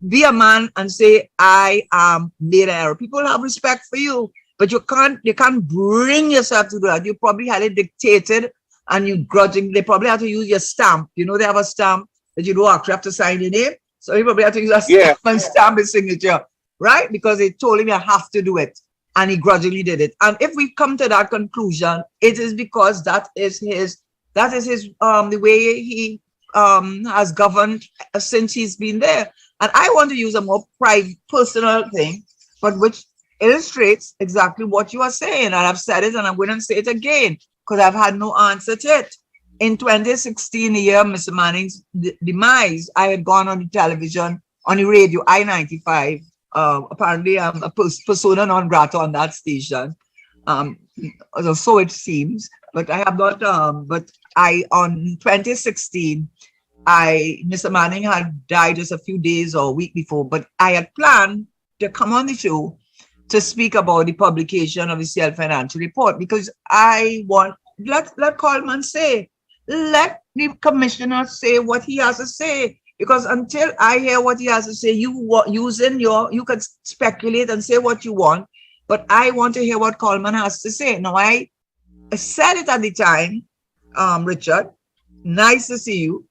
be a man and say, I am made an error. People have respect for you, but you can't bring yourself to do that. You probably had it dictated and you grudgingly, they probably have to use your stamp. You know, they have a stamp that you don't actually have to sign your name. So you probably have to use a stamp and stamp his signature, right? Because they told him you have to do it. And he grudgingly did it. And if we come to that conclusion, it is because that is the way he has governed since he's been there. And I want to use a more private, personal thing, but which illustrates exactly what you are saying. And I've said it and I'm going to say it again because I've had no answer to it. In 2016, the year Mr. Manning's demise, I had gone on the television, on the radio, I-95. Apparently, I'm a persona non grata on that station. So it seems, but I have not, on 2016, Mr. Manning had died just a few days or a week before, but I had planned to come on the show to speak about the publication of the self-financial report because I want, let Coleman say, let the commissioner say what he has to say, because until I hear what he has to say, you can speculate and say what you want, but I want to hear what Coleman has to say. Now, I said it at the time, Richard, nice to see you.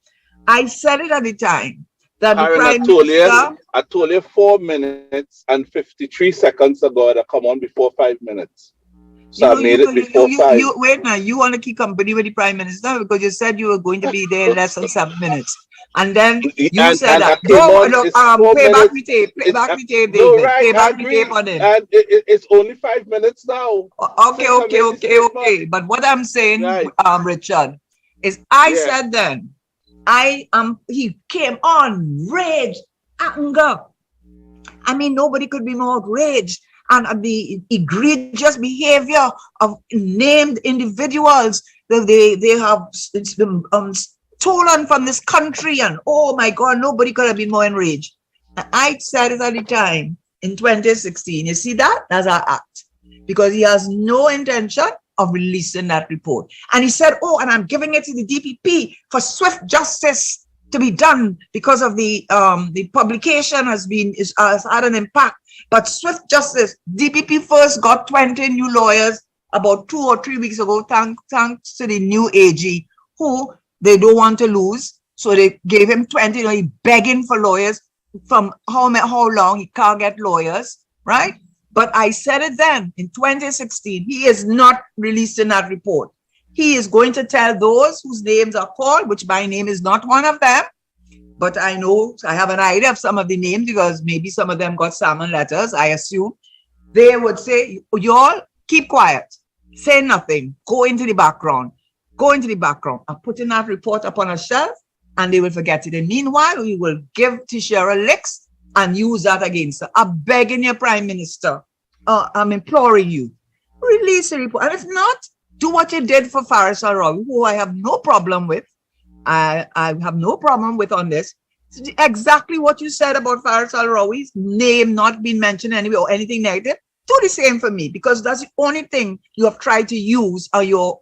I said it at the time that the Prime Minister... I told you 4 minutes and 53 seconds ago to come on before 5 minutes. So I made it before 5. Wait now, you want to keep company with the Prime Minister because you said you were going to be there in less than 7 minutes. And then you said that. Play back the tape. Play back the tape, David. No, right, play back the tape on it. And it's only 5 minutes now. Okay. But what I'm saying, Richard, is I said then, he came on, rage, anger. I mean, nobody could be more outraged. And the egregious behavior of named individuals that they have stolen from this country. And oh my God, nobody could have been more enraged. And I said it at the time in 2016. You see that? That's our act. Because he has no intention of releasing that report. And he said, oh, and I'm giving it to the DPP for swift justice to be done because of the publication has had an impact. But swift justice, DPP first got 20 new lawyers about 2 or 3 weeks ago, thanks to the new AG, who they don't want to lose. So they gave him 20, he's begging for lawyers from how long he can't get lawyers, right? But I said it then in 2016, he is not releasing that report. He is going to tell those whose names are called, which my name is not one of them, but I know, I have an idea of some of the names because maybe some of them got salmon letters, I assume. They would say, y'all keep quiet, say nothing, go into the background, I'm putting that report up on a shelf and they will forget it. And meanwhile, we will give Tesheira licks and use that against her. I'm begging you, Prime Minister, I'm imploring you, release the report. And if not, do what you did for Faris Al-Rawi, who I have no problem with. I have no problem with on this. Exactly what you said about Faris Al-Rawi's name not being mentioned anyway or anything negative. Do the same for me, because that's the only thing you have tried to use are your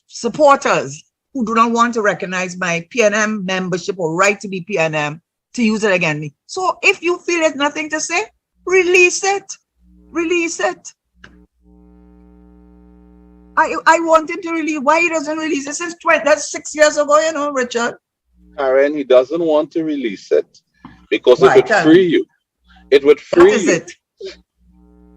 supporters who do not want to recognize my PNM membership or right to be PNM to use it against me. So if you feel there's nothing to say, release it. Release it. I want him to release. Why he doesn't release it since that's 6 years ago, Richard? Karen, he doesn't want to release it because Why? it would Tell free me. you. It would That free is you. it.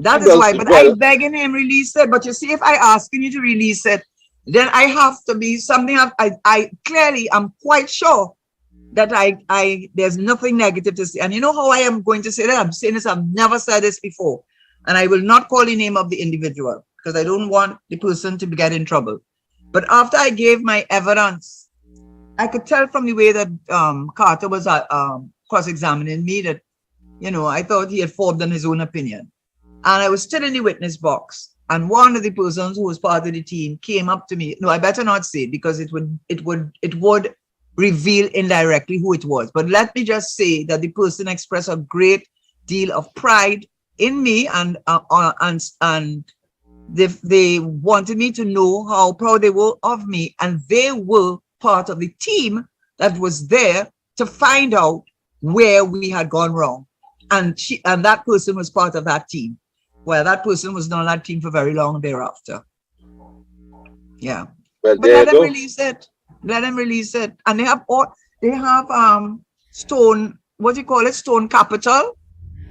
That is Well, why. But I begging him release it. But you see, if I asking you to release it, then I have to be something. I clearly, I'm quite sure that there's nothing negative to say. And you know how I am going to say that? I'm saying this. I've never said this before, and I will not call the name of the individual because I don't want the person to get in trouble. But after I gave my evidence, I could tell from the way that Carter was cross-examining me that, I thought he had formed on his own opinion. And I was still in the witness box. And one of the persons who was part of the team came up to me. No, I better not say because it would reveal indirectly who it was. But let me just say that the person expressed a great deal of pride in me, and they wanted me to know how proud they were of me, and they were part of the team that was there to find out where we had gone wrong. And that person was part of that team. Well, that person was not on that team for very long thereafter. Yeah. Well, but let them release it. Let them release it. And they have Stone, what do you call it? Stone Capital.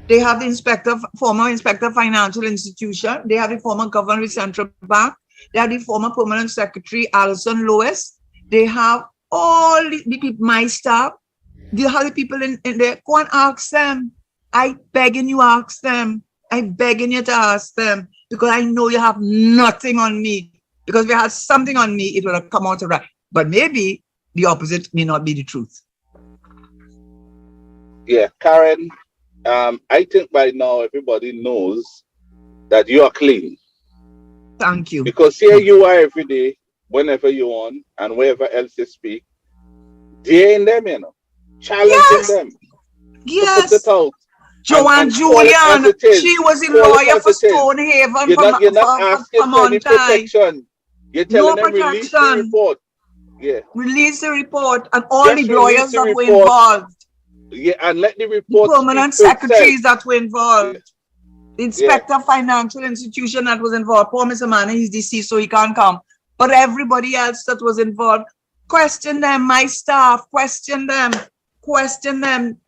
They have the former inspector of financial institution. They have the former governor of Central Bank. They have the former permanent secretary, Alison Lewis. They have all the people, my staff. They have the people in there. Go and ask them. I begging you ask them. I begging you to ask them, because I know you have nothing on me. Because if you had something on me, it would have come out right. But maybe the opposite may not be the truth. Yeah, Karen, I think by now everybody knows that you are clean. Thank you. Because here you are every day, whenever you're on and wherever else you speak, daring them, challenging them. Yes. To put it out. Joanne Julian, she was a lawyer for Stonehaven. You're not asking for any protection. You're telling them release the report. Yeah. Release the report, and all the lawyers that were involved. Yeah, and let the report. The permanent secretaries that were involved. Yeah. The inspector of financial institution that was involved. Poor Mr. Manning, he's deceased, so he can't come. But everybody else that was involved, question them, my staff, question them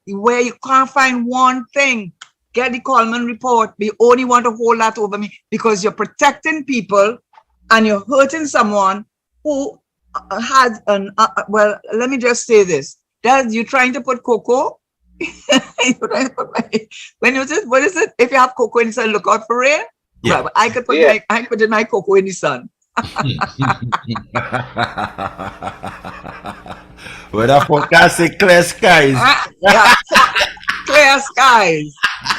where you can't find one thing. Get the Coleman report. We only want to hold that over me because you're protecting people and you're hurting someone who had well, let me just say this. You're trying to put cocoa. When you say, what is it? If you have cocoa in the sun, look out for rain. Yeah. Right, I could put in my cocoa in the sun. With a forecasting clear skies. Clear skies.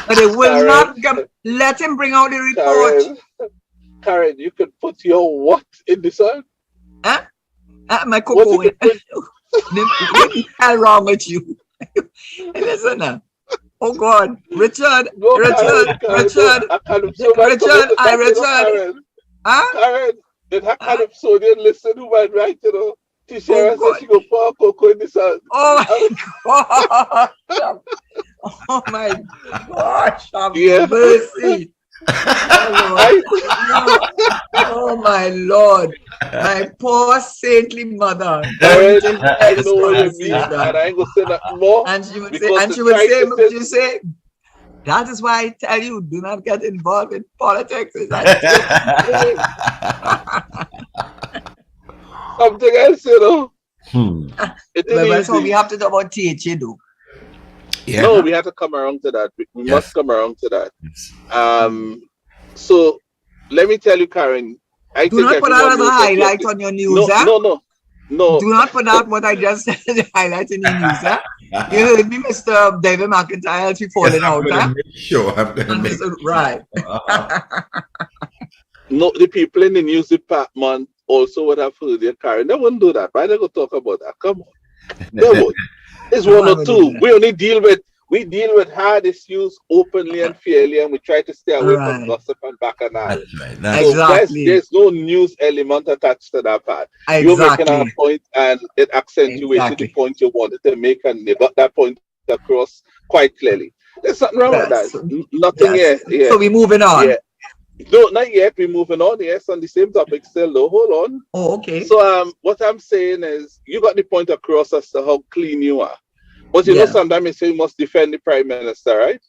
But it will not let him bring out the report. Karen, you could put your what in the sun? My cocoa. What the hell wrong with you? Listen now. Oh God, Richard. Karen, did that kind of sodium listen who might write, Tesheira says she go pour cocoa in the sun. Oh my God. Oh my gosh. Yeah. Mercy. Oh my Lord. My poor saintly mother. I know what you mean, and I ain't gonna say nothing more. And she would say, that is why I tell you, do not get involved in politics. Something else, That's how we have to talk about THA, though. Yeah. No, we have to come around to that. We must come around to that. Yes. So let me tell you, Karen. Do not put that as a highlight on your news. No. Do not put out what I just said as a highlight in your news. You heard me, Mr. David McIntyre, if you falling out. I'm gonna make sure. Right. No, the people in the news department also would have heard you, Karen. They wouldn't do that. Why they go talk about that? Come on. They would. It's one or two. We only deal with hard issues openly and fairly, and we try to stay away from gossip and bacchanal. Right. Exactly. There's no news element attached to that part. Exactly. You're making a point, and it accentuated the point you wanted to make, and you got that point across quite clearly. There's nothing wrong with that. Nothing yet. Yeah. So we're moving on. Yeah. No, not yet. We're moving on. Yes, on the same topic still, though. Hold on. Oh, okay. So what I'm saying is, you got the point across as to how clean you are. But you know, sometimes you say you must defend the Prime Minister, right?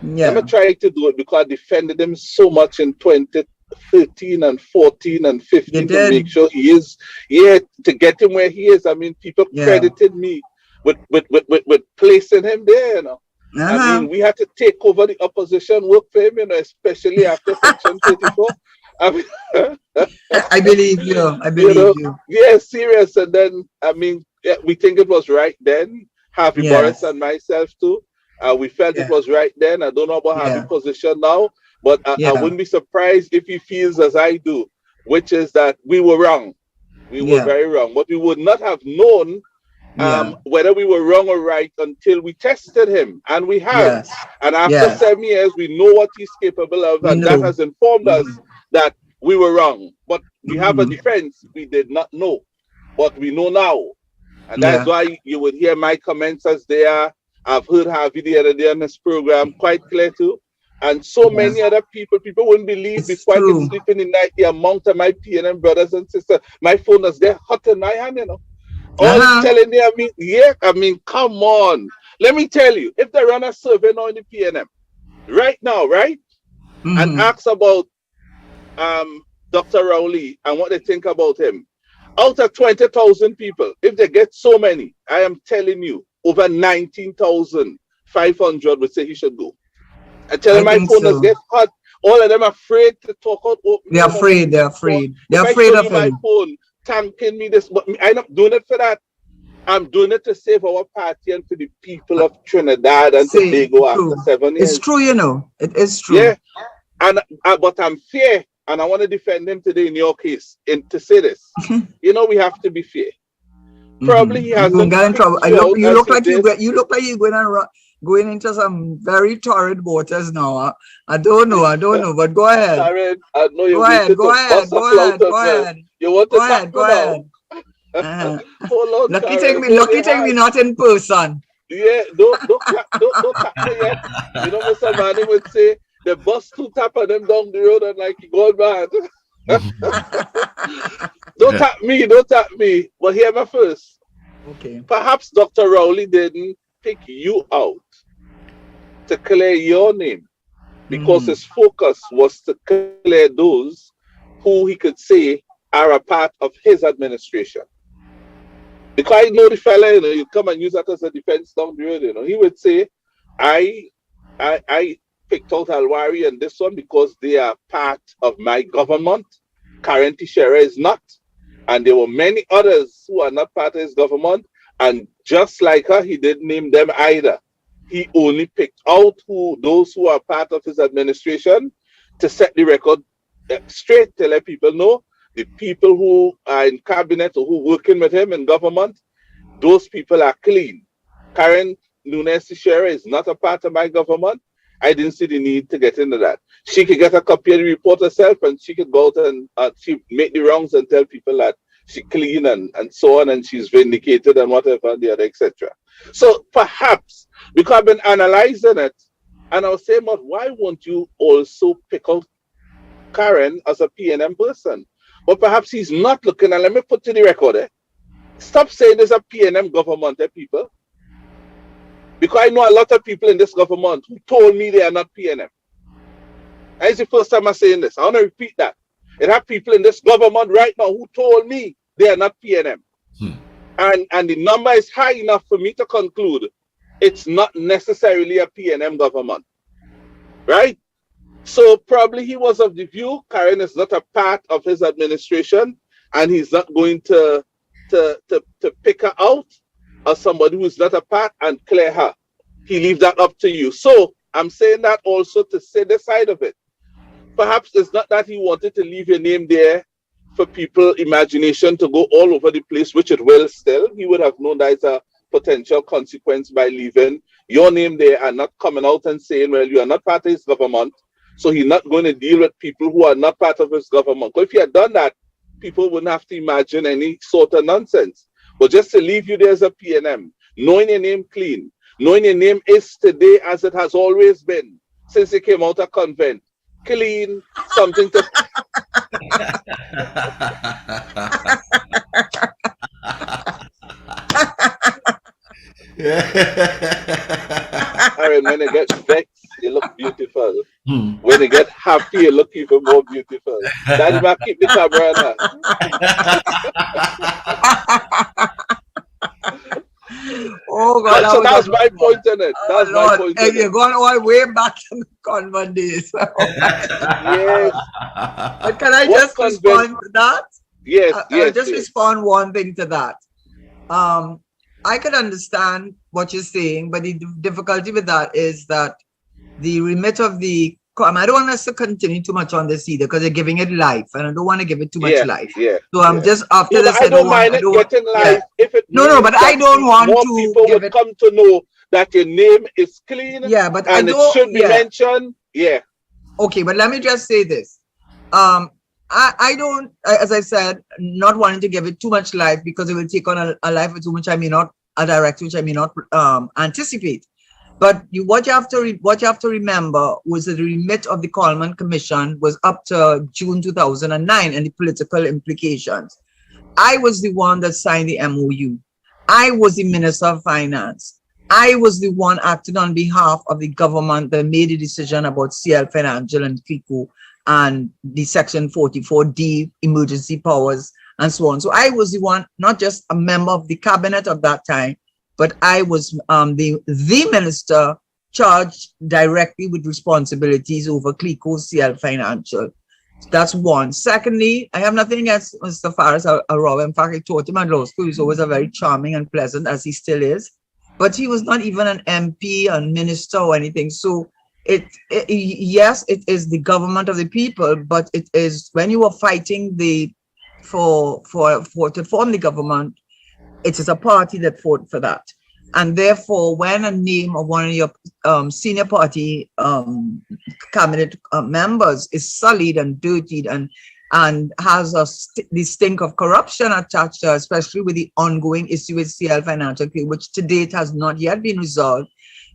Yeah. Let me try to do it because I defended him so much in 2013 and 14 and 15 to make sure he is, to get him where he is. I mean, people credited me with placing him there, you know. I mean, we had to take over the opposition work for him, you know, especially after Section 34. I mean, I believe you. I believe you. Yeah, serious. And then, I mean, we think it was right then. Harvey Boris and myself too. We felt it was right then. I don't know about Harvey's position now, but I wouldn't be surprised if he feels as I do, which is that we were wrong. We were very wrong. But we would not have known whether we were wrong or right until we tested him. And we have. And after 7 years, we know what he's capable of. And that has informed us that we were wrong. But we have a defense. We did not know. But we know now. And that's why you would hear my comments as they are. I've heard Harvey the other day on this program quite clear too. And so many other people wouldn't believe before I could sleep in the night, the amount of my PNM brothers and sisters. My phone was there hot in my hand, you know. All telling me, I mean, come on. Let me tell you, if they run a survey now in the PNM, right now, right? And ask about Dr. Rowley and what they think about him. Out of 20,000 people, if they get so many, I am telling you, over 19,500 would say he should go. I tell them my phone is get hot. All of them are afraid to talk out. They're afraid. They're afraid. They're afraid of him. My phone thanking me this, but I'm not doing it for that. I'm doing it to save our party and for the people of Trinidad and Tobago after 7 years. It's true, you know. It is true. Yeah, and but I'm fair, and I want to defend him today in your case. And to say this, you know, we have to be fair. Probably he hasn't. Get in trouble. You look like you're going into some very torrid waters now. I don't know, but go ahead. Karen, I know you go ahead. You want to go ahead. Lucky take me not in person. Yeah, don't tap me yet. You know, Mr. Manny would say the bus to tap them down the road and like you going mad. Don't tap me. Well, hear me first. Okay. Perhaps Dr. Rowley didn't pick you out to clear your name because his focus was to clear those who he could say are a part of his administration. Because I know the fella, you know, you come and use that as a defense down the road, you know. He would say, I picked out Alwari and this one because they are part of my government. Karen Tesheira is not. And there were many others who are not part of his government. And just like her, he didn't name them either. He only picked out those who are part of his administration to set the record straight to let people know the people who are in cabinet or who are working with him in government, those people are clean. Karen Nunez Tesheira is not a part of my government. I didn't see the need to get into that. She could get a copy of the report herself and she could go out and she make the wrongs and tell people that she clean and so on and she's vindicated and whatever and the other, etc. So perhaps, because I've been analyzing it, and I was saying, but why won't you also pick out Karen as a PNM person? But perhaps he's not looking, and let me put to the record, stop saying there's a PNM government, people. Because I know a lot of people in this government who told me they are not PNM. That's the first time I'm saying this. I want to repeat that. It have people in this government right now who told me they are not PNM. And the number is high enough for me to conclude it's not necessarily a PNM government. Right? So probably he was of the view Karen is not a part of his administration and he's not going to pick her out as somebody who is not a part and clear her. He leave that up to you. So I'm saying that also to say the side of it. Perhaps it's not that he wanted to leave your name there for people imagination to go all over the place, which it will still. He would have known that it's a potential consequence by leaving your name there and not coming out and saying, well, you are not part of his government. So he's not going to deal with people who are not part of his government. Because if he had done that, people wouldn't have to imagine any sort of nonsense. But just to leave you there as a PNM, knowing your name clean, knowing your name is today as it has always been since you came out of convent, clean, something to... Karen, when you get vexed, you look beautiful. When you get happy, you look even more beautiful. That's why I keep the camera on her. Oh God, So that's my point in it. That's my Lord, point and in you're it. going all way back to the convent days. Yes. But can I What just convent? respond to that? Yes, I'll yes, just yes. respond one thing to that. I could understand what you're saying, but the difficulty with that is that the remit of the I don't want us to continue too much on this either because they're giving it life, and I don't want to give it too much life. Yeah. So I'm just after No, but this. I don't mind it getting life if it No, means but I that don't want more to people give would it. come to know that your name is clean. Yeah, but I and it don't. should be mentioned. Yeah. Okay, but let me just say this. I don't, as I said, not wanting to give it too much life because it will take on a life which I may not, a direction which I may not anticipate. But what you have to remember was that the remit of the Coleman Commission was up to June 2009 and the political implications. I was the one that signed the MOU. I was the Minister of Finance. I was the one acting on behalf of the government that made a decision about CL Financial and CLICO and the Section 44D emergency powers and so on. So I was the one, not just a member of the cabinet of that time, but I was the minister charged directly with responsibilities over CLICO, CL Financial. That's one. Secondly, I have nothing against Mr. Faris Arawa. In fact, I taught him at law school. He's always a very charming and pleasant, as he still is. But he was not even an MP, a minister, or anything. So yes, it is the government of the people, but it is when you are fighting to form the government, it is a party that fought for that. And therefore, when a name of one of your senior party cabinet members is sullied and dirtied and has the stink of corruption attached to her, especially with the ongoing issue with CL Financial, which to date has not yet been resolved,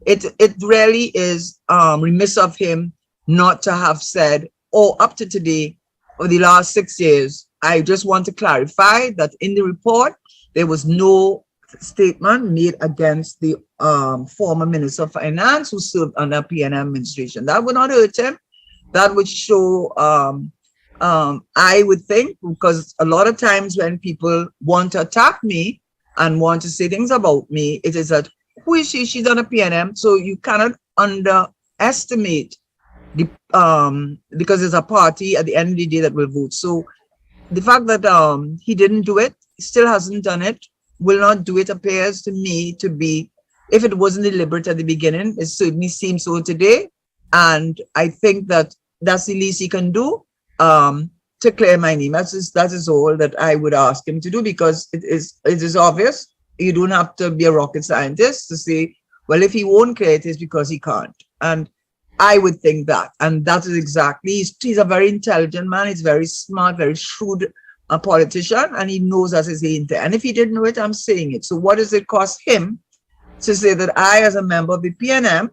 it really is remiss of him not to have said, up to today, for the last 6 years, I just want to clarify that in the report, there was no statement made against the former Minister of Finance who served under PNM administration. That would not hurt him. That would show, I would think, because a lot of times when people want to attack me and want to say things about me, it is that, who is she? She's on a PNM. So you cannot underestimate the, because there's a party at the end of the day that will vote. So the fact that he didn't do it, still hasn't done it, will not do it, appears to me to be, if it wasn't deliberate at the beginning, it certainly seems so today. And I think that that's the least he can do to clear my name. That is all that I would ask him to do, because it is obvious. You don't have to be a rocket scientist to say, well, if he won't clear it, it's because he can't. And I would think that. And that is exactly, he's a very intelligent man. He's very smart, very shrewd a politician, and he knows that is the intent. And if he didn't know it, I'm saying it. So what does it cost him to say that I, as a member of the PNM,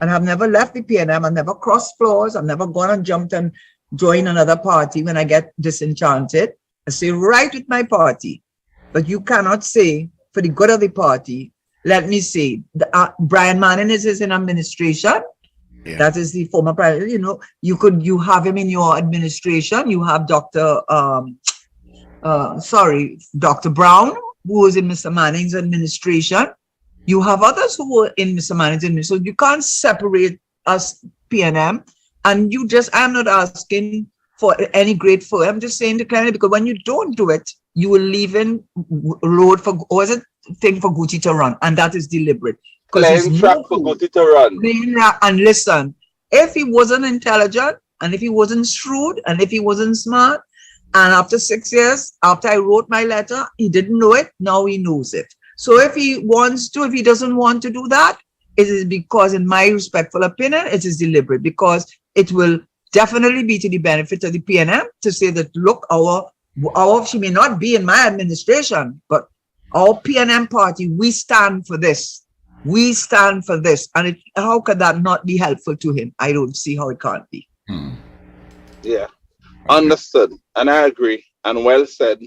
and have never left the PNM, I've never crossed floors, I've never gone and jumped and joined another party when I get disenchanted, I stay right with my party. But you cannot say, for the good of the party, let me say, Brian Manning is in administration. Yeah. That is the former president. You know, you have him in your administration. You have Dr. Brown, who was in Mr. Manning's administration. You have others who were in Mr. Manning's administration. So you can't separate us PNM. And I'm not asking for any great foot. I'm just saying decline it, because when you don't do it, you will leave in road for, or is it thing for Gucci to run? And that is deliberate. Playing track for Gucci to run. And listen, if he wasn't intelligent, and if he wasn't shrewd, and if he wasn't smart, and after 6 years, after I wrote my letter, he didn't know it, now he knows it. So if he doesn't want to do that, it is because, in my respectful opinion, it is deliberate, because it will definitely be to the benefit of the PNM to say that, look, she may not be in my administration, but our PNM party, we stand for this. We stand for this. And how could that not be helpful to him? I don't see how it can't be. Yeah, understood. And I agree. And well said.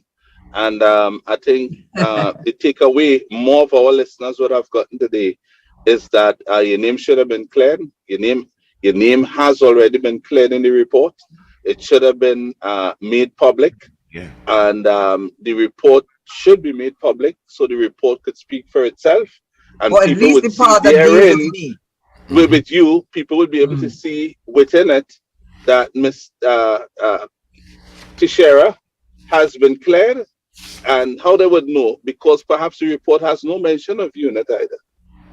And I think the takeaway more of our listeners would have gotten today is that your name should have been cleared. Your name has already been cleared in the report. It should have been made public, Yeah. and the report should be made public so the report could speak for itself, and Or at people least would the see part that deals with therein me. with you. People would be able to see within it that Miss Teixeira has been cleared, and how they would know because perhaps the report has no mention of unit either,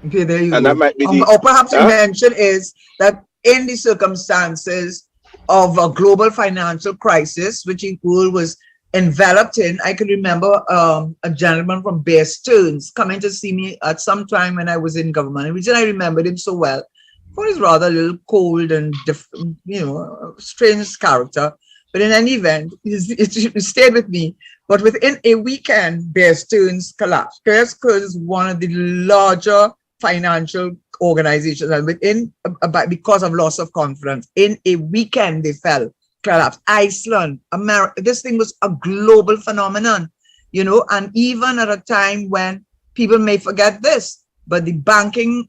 Okay, there you and go. that might be the Or perhaps the mention is that in the circumstances of a global financial crisis, which the world was enveloped in, I can remember a gentleman from Bear Stearns coming to see me at some time when I was in government. The reason I remembered him so well, for his rather a little cold and strange character. But in any event, it stayed with me. But within a weekend, Bear Stearns collapsed. Bear Stearns is one of the larger financial organizations, and because of loss of confidence, in a weekend they collapsed. Iceland, America, this thing was a global phenomenon, and even at a time when people may forget this, but the banking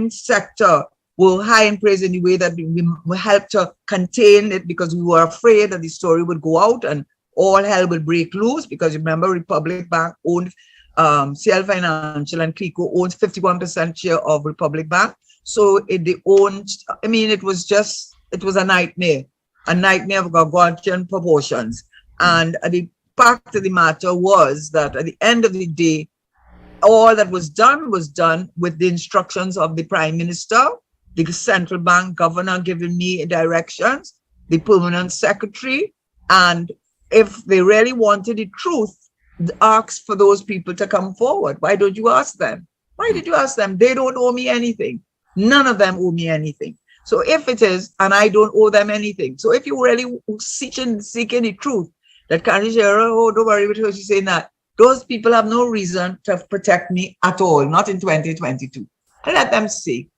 sector were high in praise in the way that we helped to contain it because we were afraid that the story would go out and all hell would break loose, because remember Republic Bank owned CL Financial, and Clico owns 51% share of Republic Bank. So they owned, it was a nightmare of gargantuan proportions. And the fact of the matter was that at the end of the day, all that was done with the instructions of the Prime Minister, the central bank governor giving me directions, the permanent secretary, and if they really wanted the truth, ask for those people to come forward. Why don't you ask them? Why did you ask them? They don't owe me anything. None of them owe me anything. So if it is, and I don't owe them anything. So if you really seeking the truth, that Candy Teixeira, don't worry with her, she's saying that, those people have no reason to protect me at all, not in 2022. And let them speak.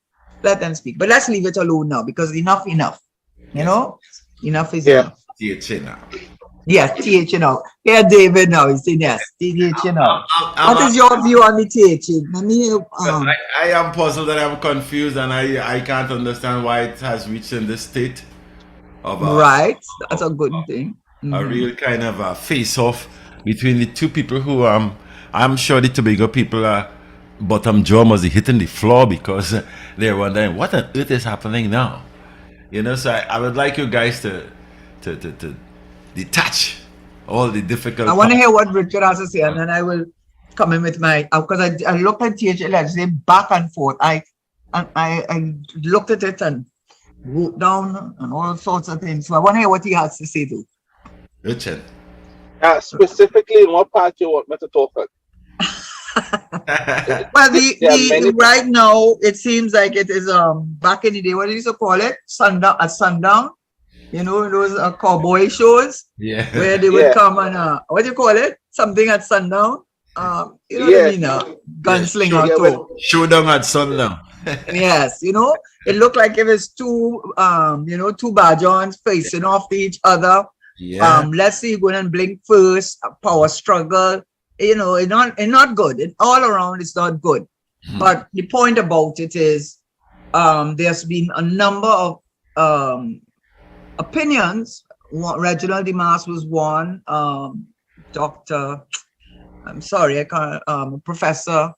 But let's leave it alone now, because enough. Enough is enough. Yes, TH, Yeah, David now. He's saying yes, TH, What is your view on the TH? I am puzzled and I'm confused, and I can't understand why it has reached in this state of right. That's a good thing. A real kind of a face-off between the two people who I'm sure the Tobago people bottom jaw must be hitting the floor, because they're wondering what on earth is happening now. So I would like you guys to detach all the difficult. I want to hear what Richard has to say, and then I will come in with my, because I looked at THL back and forth. I looked at it and wrote down and all sorts of things. So I want to hear what he has to say too. Richard. Specifically, in what part you want me to talk about? Well, right now it seems like it is back in the day. What do you used to call it? Sundown. Those cowboy shows. Yeah. Where they would come and what do you call it? Something at sundown. What I mean? Gunslinger too. Showdown at sundown. Yes, it looked like it was two Bajans facing off to each other. Yeah. Let's see, you go and blink first. Power struggle. It's not good. All around, it's not good. But the point about it is, there's been a number of opinions. Reginald Dimas was one. Dr. I'm sorry, I can't. Professor.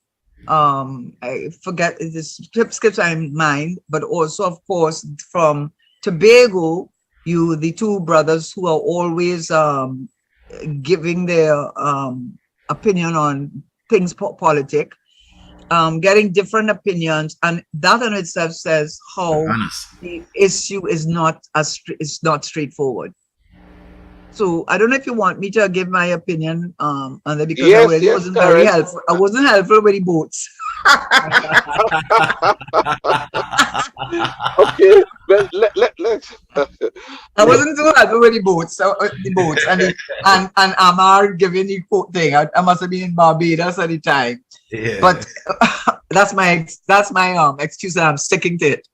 I forget. This skips my mind. But also, of course, from Tobago, the two brothers who are always giving their opinion on things politic, getting different opinions, and that in itself says how the issue is not straightforward. So I don't know if you want me to give my opinion on that, because I really wasn't very helpful. I wasn't helpful with the boats. Okay, let's. I wasn't too helpful with the boats. And Amar giving the quote thing. I must have been in Barbados at the time. Yeah. But that's my excuse, and I'm sticking to it.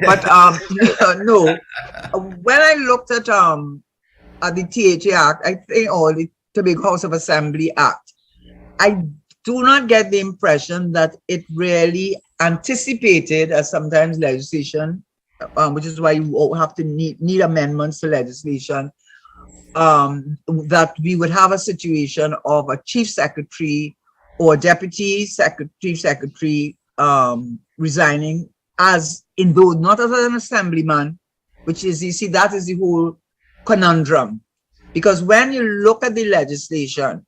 But no, when I looked at the THA Act, I think Tobago House of Assembly Act, I do not get the impression that it really anticipated, as sometimes legislation, which is why you have to need amendments to legislation, that we would have a situation of a chief secretary or deputy chief secretary resigning as in though not as an assemblyman, which is, you see, that is the whole conundrum. Because when you look at the legislation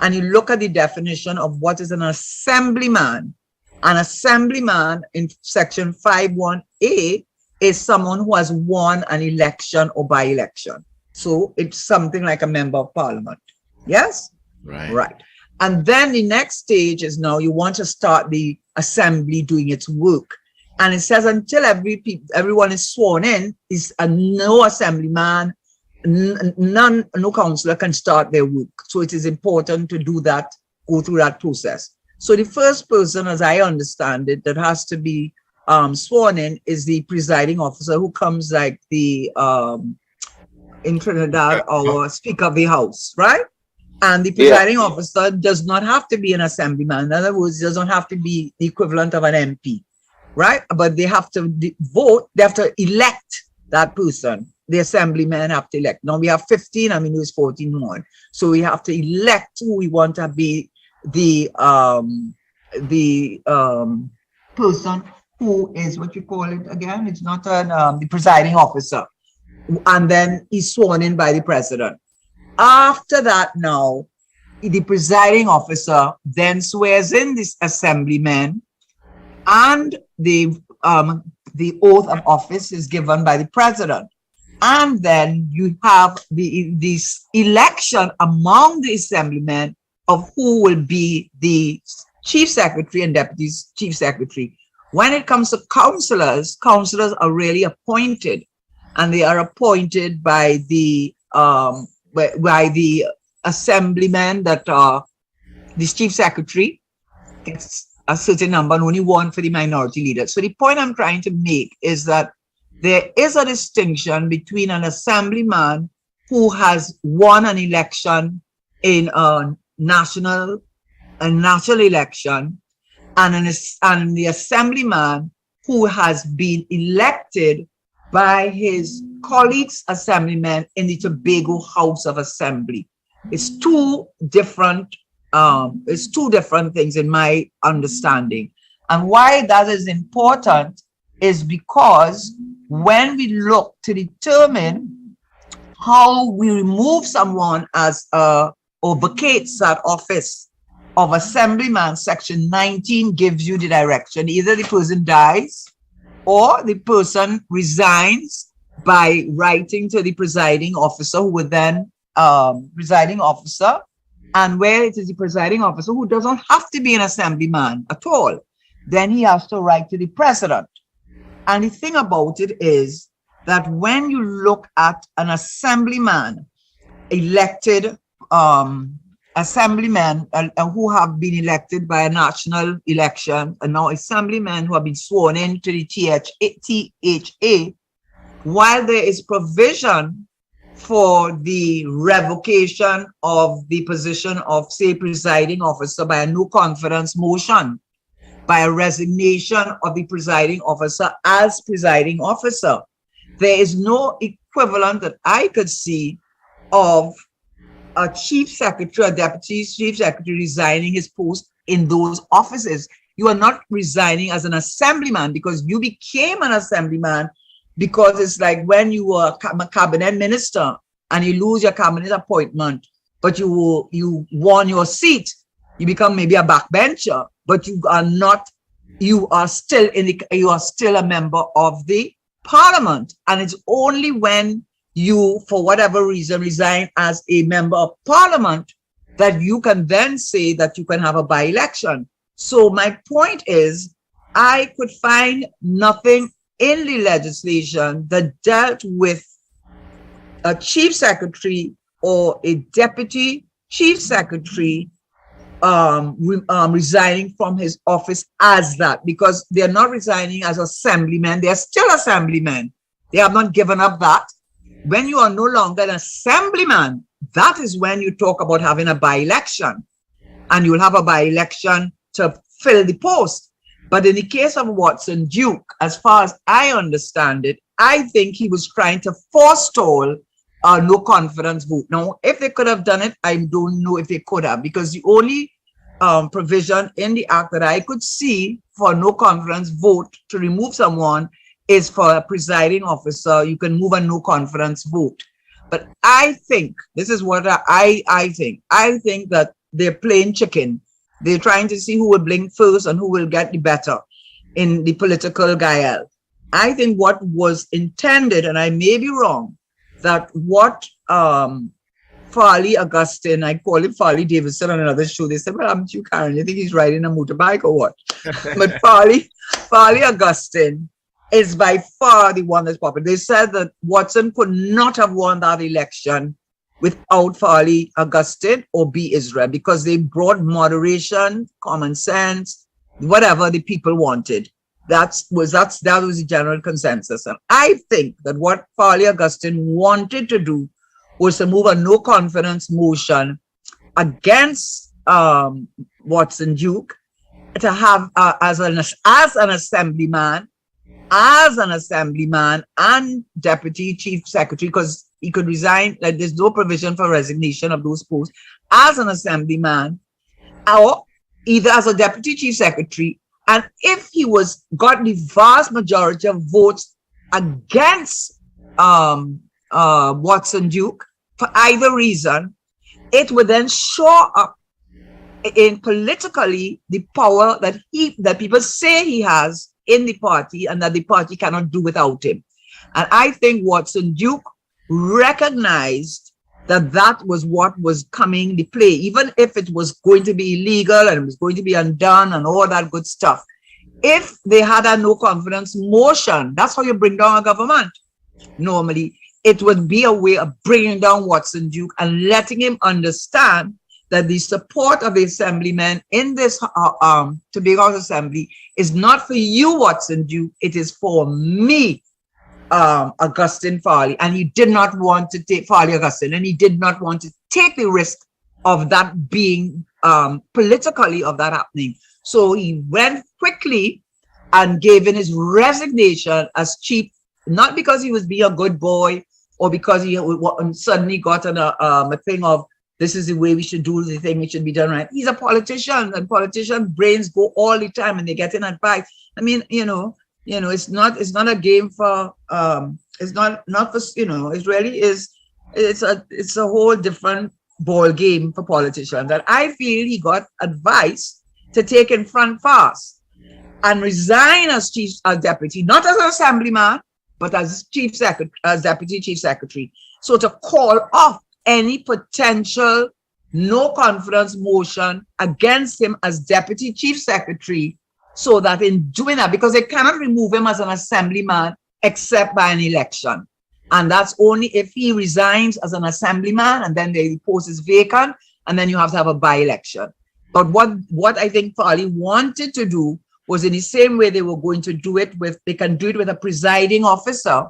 and you look at the definition of what is an assemblyman in section 5.1a is someone who has won an election or by-election. So it's something like a member of parliament. Yes? Right. And then the next stage is now you want to start the assembly doing its work. And it says until everyone is sworn in, is no assemblyman, no councillor can start their work. So it is important to do that, go through that process. So the first person, as I understand it, that has to be sworn in is the presiding officer, who comes like the in Trinidad, our Speaker of the House, right? And the presiding officer does not have to be an assemblyman. In other words, does not have to be the equivalent of an MP, right? But they have to vote, they have to elect that person. The assemblymen have to elect. Now we have 15, I mean, there's 14 more. So we have to elect who we want to be the person who is, what you call it again? It's not the presiding officer. And then he's sworn in by the president. After that now, the presiding officer then swears in this assemblyman, and the oath of office is given by the president. And then you have this election among the assemblymen of who will be the chief secretary and deputy chief secretary. When it comes to councillors, councillors are really appointed, and they are appointed by the assemblymen that are this chief secretary gets a certain number and only one for the minority leader. So the point I'm trying to make is that there is a distinction between an assemblyman who has won an election in a national election and the assemblyman who has been elected by his colleagues assemblymen in the Tobago House of Assembly. It's two different things in my understanding. And why that is important is because when we look to determine how we remove someone as or vacates that office of assemblyman, section 19 gives you the direction. Either the person dies or the person resigns by writing to the presiding officer, who would then presiding officer, and where it is the presiding officer who doesn't have to be an assemblyman at all, then he has to write to the president. And the thing about it is that when you look at an assemblyman, elected assemblymen who have been elected by a national election, and now assemblymen who have been sworn into the THA, while there is provision for the revocation of the position of, say, presiding officer by a no confidence motion, by a resignation of the presiding officer as presiding officer, there is no equivalent that I could see of a chief secretary or deputy chief secretary resigning his post in those offices. You are not resigning as an assemblyman because you became an assemblyman, because it's like when you were a cabinet minister and you lose your cabinet appointment, but you won your seat, you become maybe a backbencher, but you are not, you are still a member of the parliament. And it's only when you, for whatever reason, resign as a member of parliament that you can then say that you can have a by-election. So my point is, I could find nothing in the legislation that dealt with a chief secretary or a deputy chief secretary resigning from his office as that, because they're not resigning as assemblymen, they're still assemblymen. They have not given up that. When you are no longer an assemblyman, that is when you talk about having a by-election, and you'll have a by-election to fill the post. But in the case of Watson Duke, as far as I understand it, I think he was trying to forestall a no confidence vote. Now, if they could have done it, I don't know if they could have, because the only provision in the act that I could see for no confidence vote to remove someone is for a presiding officer. You can move a no confidence vote. But I think, this is what I think. I think that they're playing chicken. They're trying to see who will blink first and who will get the better in the political guile. I think what was intended, and I may be wrong, that what Farley Augustine, I call him Farley Davidson on another show, they said, well, I'm too Karen, you think he's riding a motorbike or what? But Farley Augustine is by far the one that's popular. They said that Watson could not have won that election without Farley Augustine or B. Israel, because they brought moderation, common sense, whatever the people wanted. That was the general consensus. And I think that what Farley Augustine wanted to do was to move a no confidence motion against Watson Duke, to have as an assemblyman and deputy chief secretary, because he could resign, like there's no provision for resignation of those posts, as an assemblyman, or either as a deputy chief secretary. And if he got the vast majority of votes against Watson Duke for either reason, it would then show up in politically the power that people say he has in the party, and that the party cannot do without him. And I think Watson Duke recognized that that was what was coming to play, even if it was going to be illegal and it was going to be undone and all that good stuff. If they had a no confidence motion, that's how you bring down a government. Normally, it would be a way of bringing down Watson Duke and letting him understand that the support of the assemblymen in this Tobago House Assembly is not for you, Watson Duke, it is for me, Augustine Farley. And he did not want to take Farley Augustine, and he did not want to take the risk of that being politically of that happening. So he went quickly and gave in his resignation as chief, not because he was being a good boy or because he suddenly got on a thing of, this is the way we should do the thing, it should be done right. He's a politician, and politician brains go all the time and they get in advice. I mean, it's not a game for it's not for, it really is, it's a whole different ball game for politicians. And I feel he got advice to take in front fast and resign as deputy, not as an assemblyman, but as deputy chief secretary. So to call off any potential no confidence motion against him as deputy chief secretary, so that in doing that, because they cannot remove him as an assemblyman except by an election. And that's only if he resigns as an assemblyman and then the post is vacant, and then you have to have a by-election. But what I think Farley wanted to do was, in the same way they were going to do it with, they can do it with a presiding officer,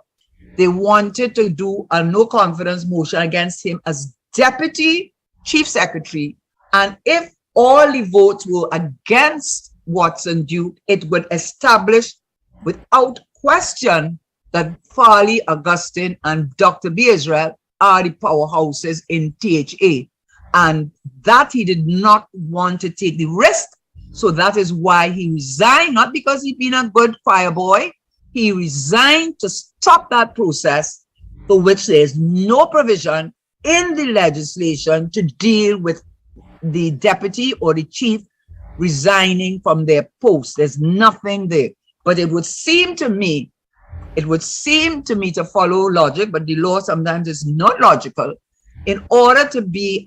they wanted to do a no confidence motion against him as deputy chief secretary. And if all the votes were against Watson Duke, it would establish without question that Farley, Augustine, and Dr. B. Israel are the powerhouses in THA. And that he did not want to take the risk. So that is why he resigned, not because he'd been a good choir boy. He resigned to stop that process, for which there is no provision in the legislation to deal with the deputy or the chief resigning from their post. There's nothing there. But it would seem to me to follow logic, but the law sometimes is not logical. In order to be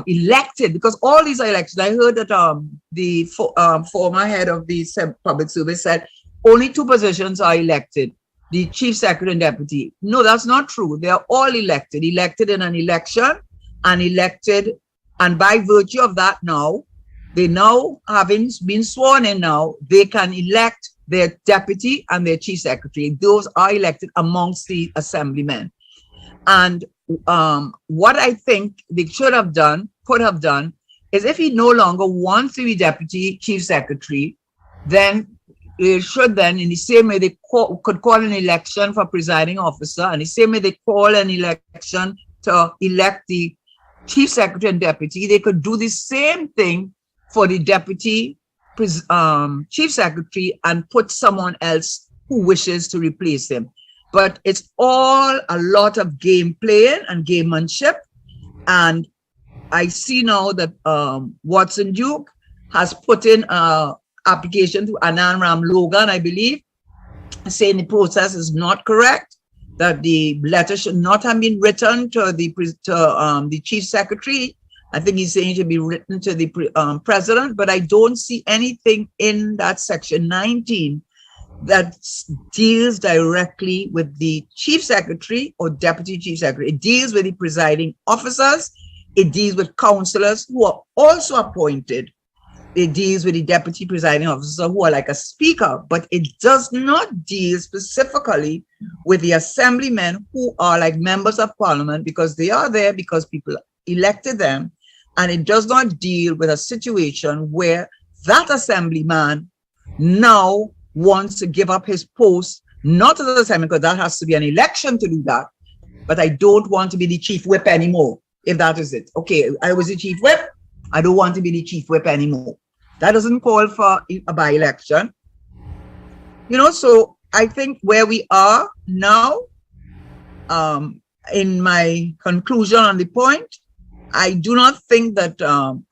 elected, because all these are elections, I heard that the former head of the public service said only 2 positions are elected, the chief secretary and deputy. No, that's not true. They are all elected in an election, and by virtue of that now, they now, having been sworn in now, they can elect their deputy and their chief secretary. Those are elected amongst the assemblymen. And what I think they could have done, is if he no longer wants to be deputy chief secretary, then they should then, in the same way they could call an election for presiding officer, and the same way they call an election to elect the chief secretary and deputy, they could do the same thing for the deputy chief secretary and put someone else who wishes to replace him. But it's all a lot of game playing and gamemanship. And I see now that Watson Duke has put in an application to Anand Ram Logan, I believe, saying the process is not correct, that the letter should not have been written to the chief secretary. I think he's saying it should be written to the president, but I don't see anything in that section 19 that deals directly with the chief secretary or deputy chief secretary. It deals with the presiding officers. It deals with councillors who are also appointed. It deals with the deputy presiding officer who are like a speaker, but it does not deal specifically with the assemblymen who are like members of parliament, because they are there because people elected them. And it does not deal with a situation where that assemblyman now wants to give up his post, not to the assembly, because that has to be an election to do that. But I don't want to be the chief whip anymore, if that is it. Okay, I was the chief whip. I don't want to be the chief whip anymore. That doesn't call for a by-election. You know, so I think where we are now, in my conclusion on the point, I do not think that,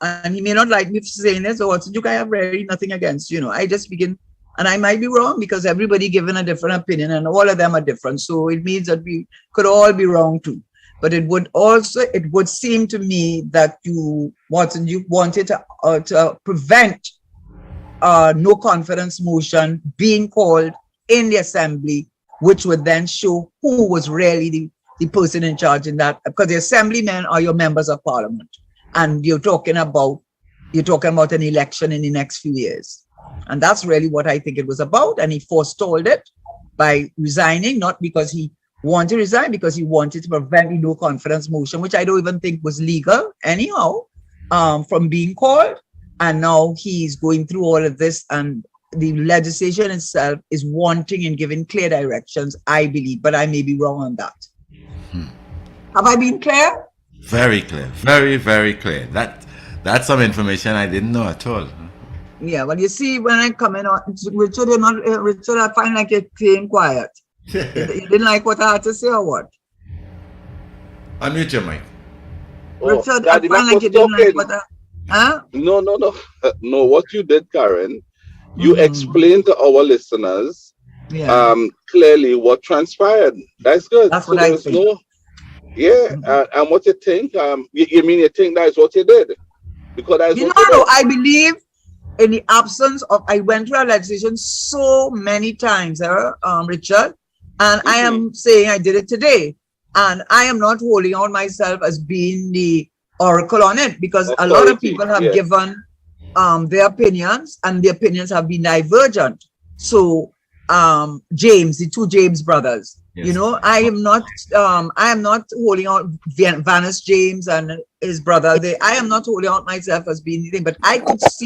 and he may not like me for saying this, or what's you guys have really nothing against, I just begin, and I might be wrong because everybody given a different opinion and all of them are different. So it means that we could all be wrong too. But it would seem to me that you wanted to prevent no confidence motion being called in the assembly, which would then show who was really the person in charge in that, because the assemblymen are your members of parliament, and you're talking about an election in the next few years. And that's really what I think it was about. And he forestalled it by resigning, not because he wanted to resign, because he wanted to prevent the no confidence motion, which I don't even think was legal anyhow, from being called. And now he's going through all of this, and the legislation itself is wanting and giving clear directions, I believe, but I may be wrong on that. Have I been clear? Very clear. Very, very clear. That's some information I didn't know at all. Yeah, well, you see, when I come in, Richard, I find like you're staying quiet. You didn't like what I had to say, or what? Unmute your mic. Richard, I find like you didn't like what I... Huh? No. No, what you did, Karen, you explained to our listeners clearly what transpired. That's good. That's what I think. And what you think? You think that's what you did? Because that's I believe in the absence of, I went through our legislation so many times, Richard, and I am saying I did it today, and I am not holding out myself as being the oracle on it, because a lot of people have given their opinions, and the opinions have been divergent. So James, the two James brothers, I am not holding out Vanis James and his brother. I am not holding out myself as being anything, but I could see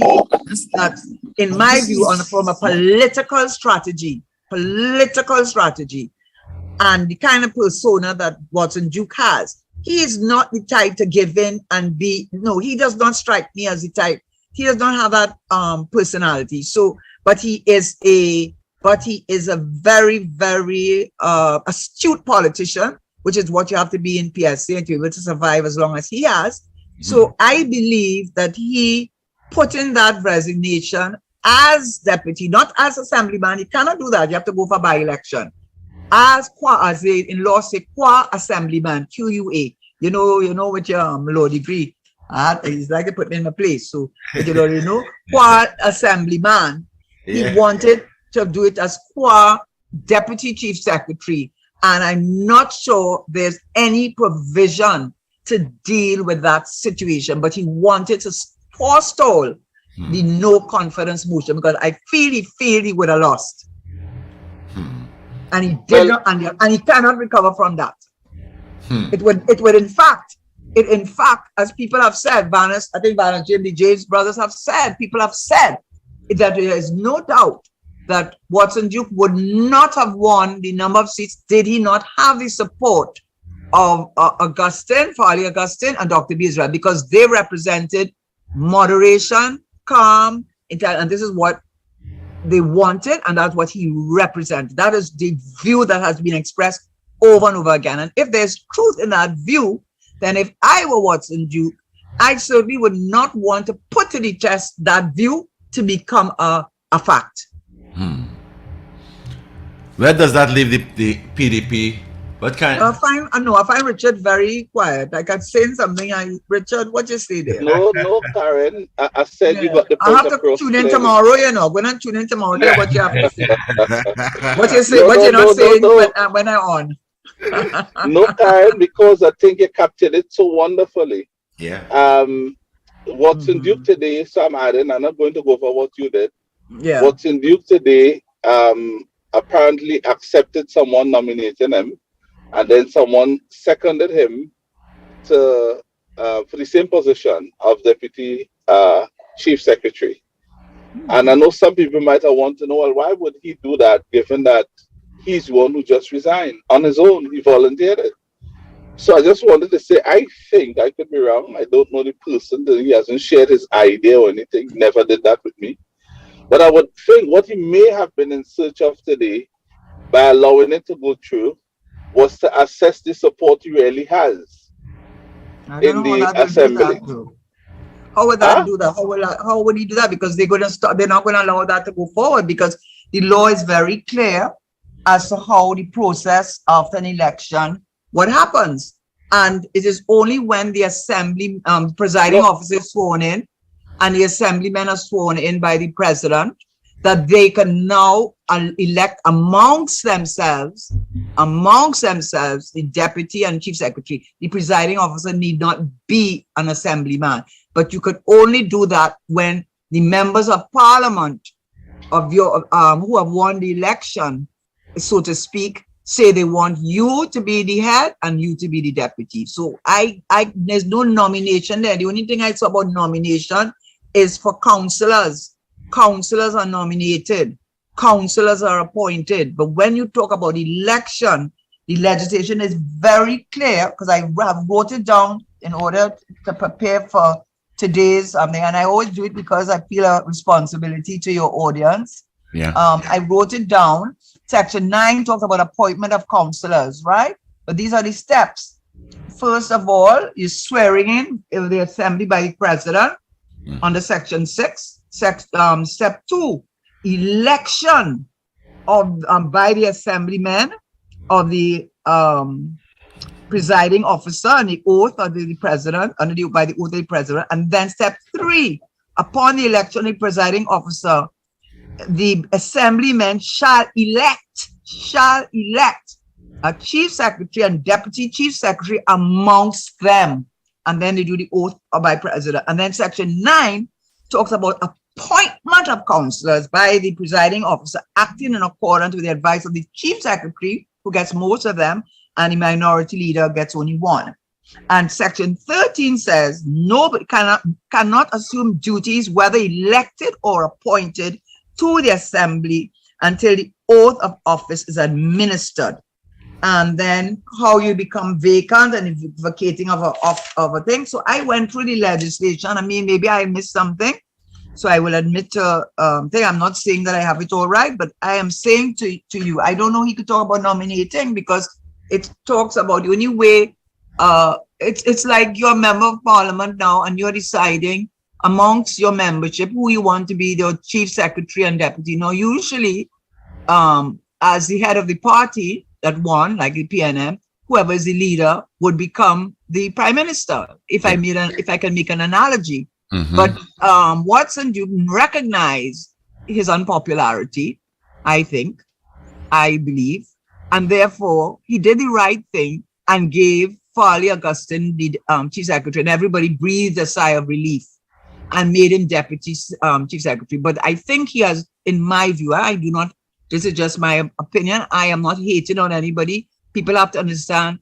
that, in my view, from a political strategy, and the kind of persona that Watson Duke has, he is not the type to give in and be. No, he does not strike me as the type. He does not have that personality. So, but he is a very, very astute politician, which is what you have to be in PSA and to be able to survive as long as he has. So I believe that he put in that resignation as deputy, not as assemblyman. He cannot do that. You have to go for by-election. As they in law say, qua assemblyman, QUA. You know with your law degree. It's like they put me in my place. So you already know, qua assemblyman. He wanted to do it as qua deputy chief secretary, and I'm not sure there's any provision to deal with that situation, but he wanted to forestall the no confidence motion, because I feel he would have lost, and he did not, and he cannot recover from that. It would in fact, as people have said, Vanis, I think Vanis, Jim, the James brothers have said, people have said that there is no doubt that Watson Duke would not have won the number of seats did he not have the support of Augustine, Farley Augustine, and Dr. B. Israel, because they represented moderation, calm, and this is what they wanted, and that's what he represented. That is the view that has been expressed over and over again. And if there's truth in that view, then if I were Watson Duke, I certainly would not want to put to the test that view to become a fact. Where does that leave the PDP? What kind? I find Richard very quiet. Like I'm saying something. Richard, what you say there? No, Karen. I said you got the I point have to across tune in clearly. tomorrow. We're not tuning in tomorrow. Hear what you have to say. What you say? No, what no, you're not no, saying no. when I'm on. No, Karen, because I think you captured it so wonderfully. Yeah. Watson Duke today, so I'm adding, I'm not going to go for what you did. Yeah. Watson Duke today apparently accepted someone nominating him, and then someone seconded him to for the same position of deputy chief secretary. And I know some people might have want to know, well, why would he do that, given that he's the one who just resigned on his own? He volunteered it. So I just wanted to say, I think, I could be wrong, I don't know the person, he hasn't shared his idea or anything, never did that with me. But I would think what he may have been in search of today, by allowing it to go through, was to assess the support he really has in the assembly. How would that do that? How would he do that? Because they're not going to allow that to go forward, because the law is very clear as to how the process after an election, what happens. And it is only when the assembly presiding officer is sworn in and the assemblymen are sworn in by the president that they can now elect amongst themselves the deputy and chief secretary. The presiding officer need not be an assemblyman, but you could only do that when the members of parliament of your who have won the election, so to speak, say they want you to be the head and you to be the deputy. So there's no nomination there. The only thing I saw about nomination is for councillors. Councillors are nominated, councillors are appointed. But when you talk about election, the legislation is very clear, because I have wrote it down in order to prepare for today's and I always do it because I feel a responsibility to your audience. Yeah. I wrote it down. Section 9 talks about appointment of councillors, right? But these are the steps. First of all, you're swearing in the assembly by the president under section 6. Step 2, election of by the assemblymen of the presiding officer and the oath of the president, by the oath of the president. And then step 3, upon the election of the presiding officer, the assemblymen shall elect a chief secretary and deputy chief secretary amongst them. And then they do the oath by president. And then section 9 talks about appointment of councillors by the presiding officer acting in accordance with the advice of the chief secretary, who gets most of them, and the minority leader gets only one. And section 13 says nobody cannot assume duties, whether elected or appointed, to the assembly until the oath of office is administered. And then how you become vacant and vacating of a thing. So I went through the legislation. I mean, maybe I missed something, so I will admit to thing. I'm not saying that I have it all right, but I am saying to you, I don't know he could talk about nominating, because it talks about the only way. It's like you're a member of parliament now and you're deciding amongst your membership who you want to be the chief secretary and deputy. Now, usually, as the head of the party that won, like the PNM, whoever is the leader would become the prime minister, if I can make an analogy. But Watson didn't recognize his unpopularity, I believe, and therefore he did the right thing and gave Farley Augustine the chief secretary, and everybody breathed a sigh of relief and made him deputy chief secretary. But I think he has, in my view, this is just my opinion, I am not hating on anybody. People have to understand,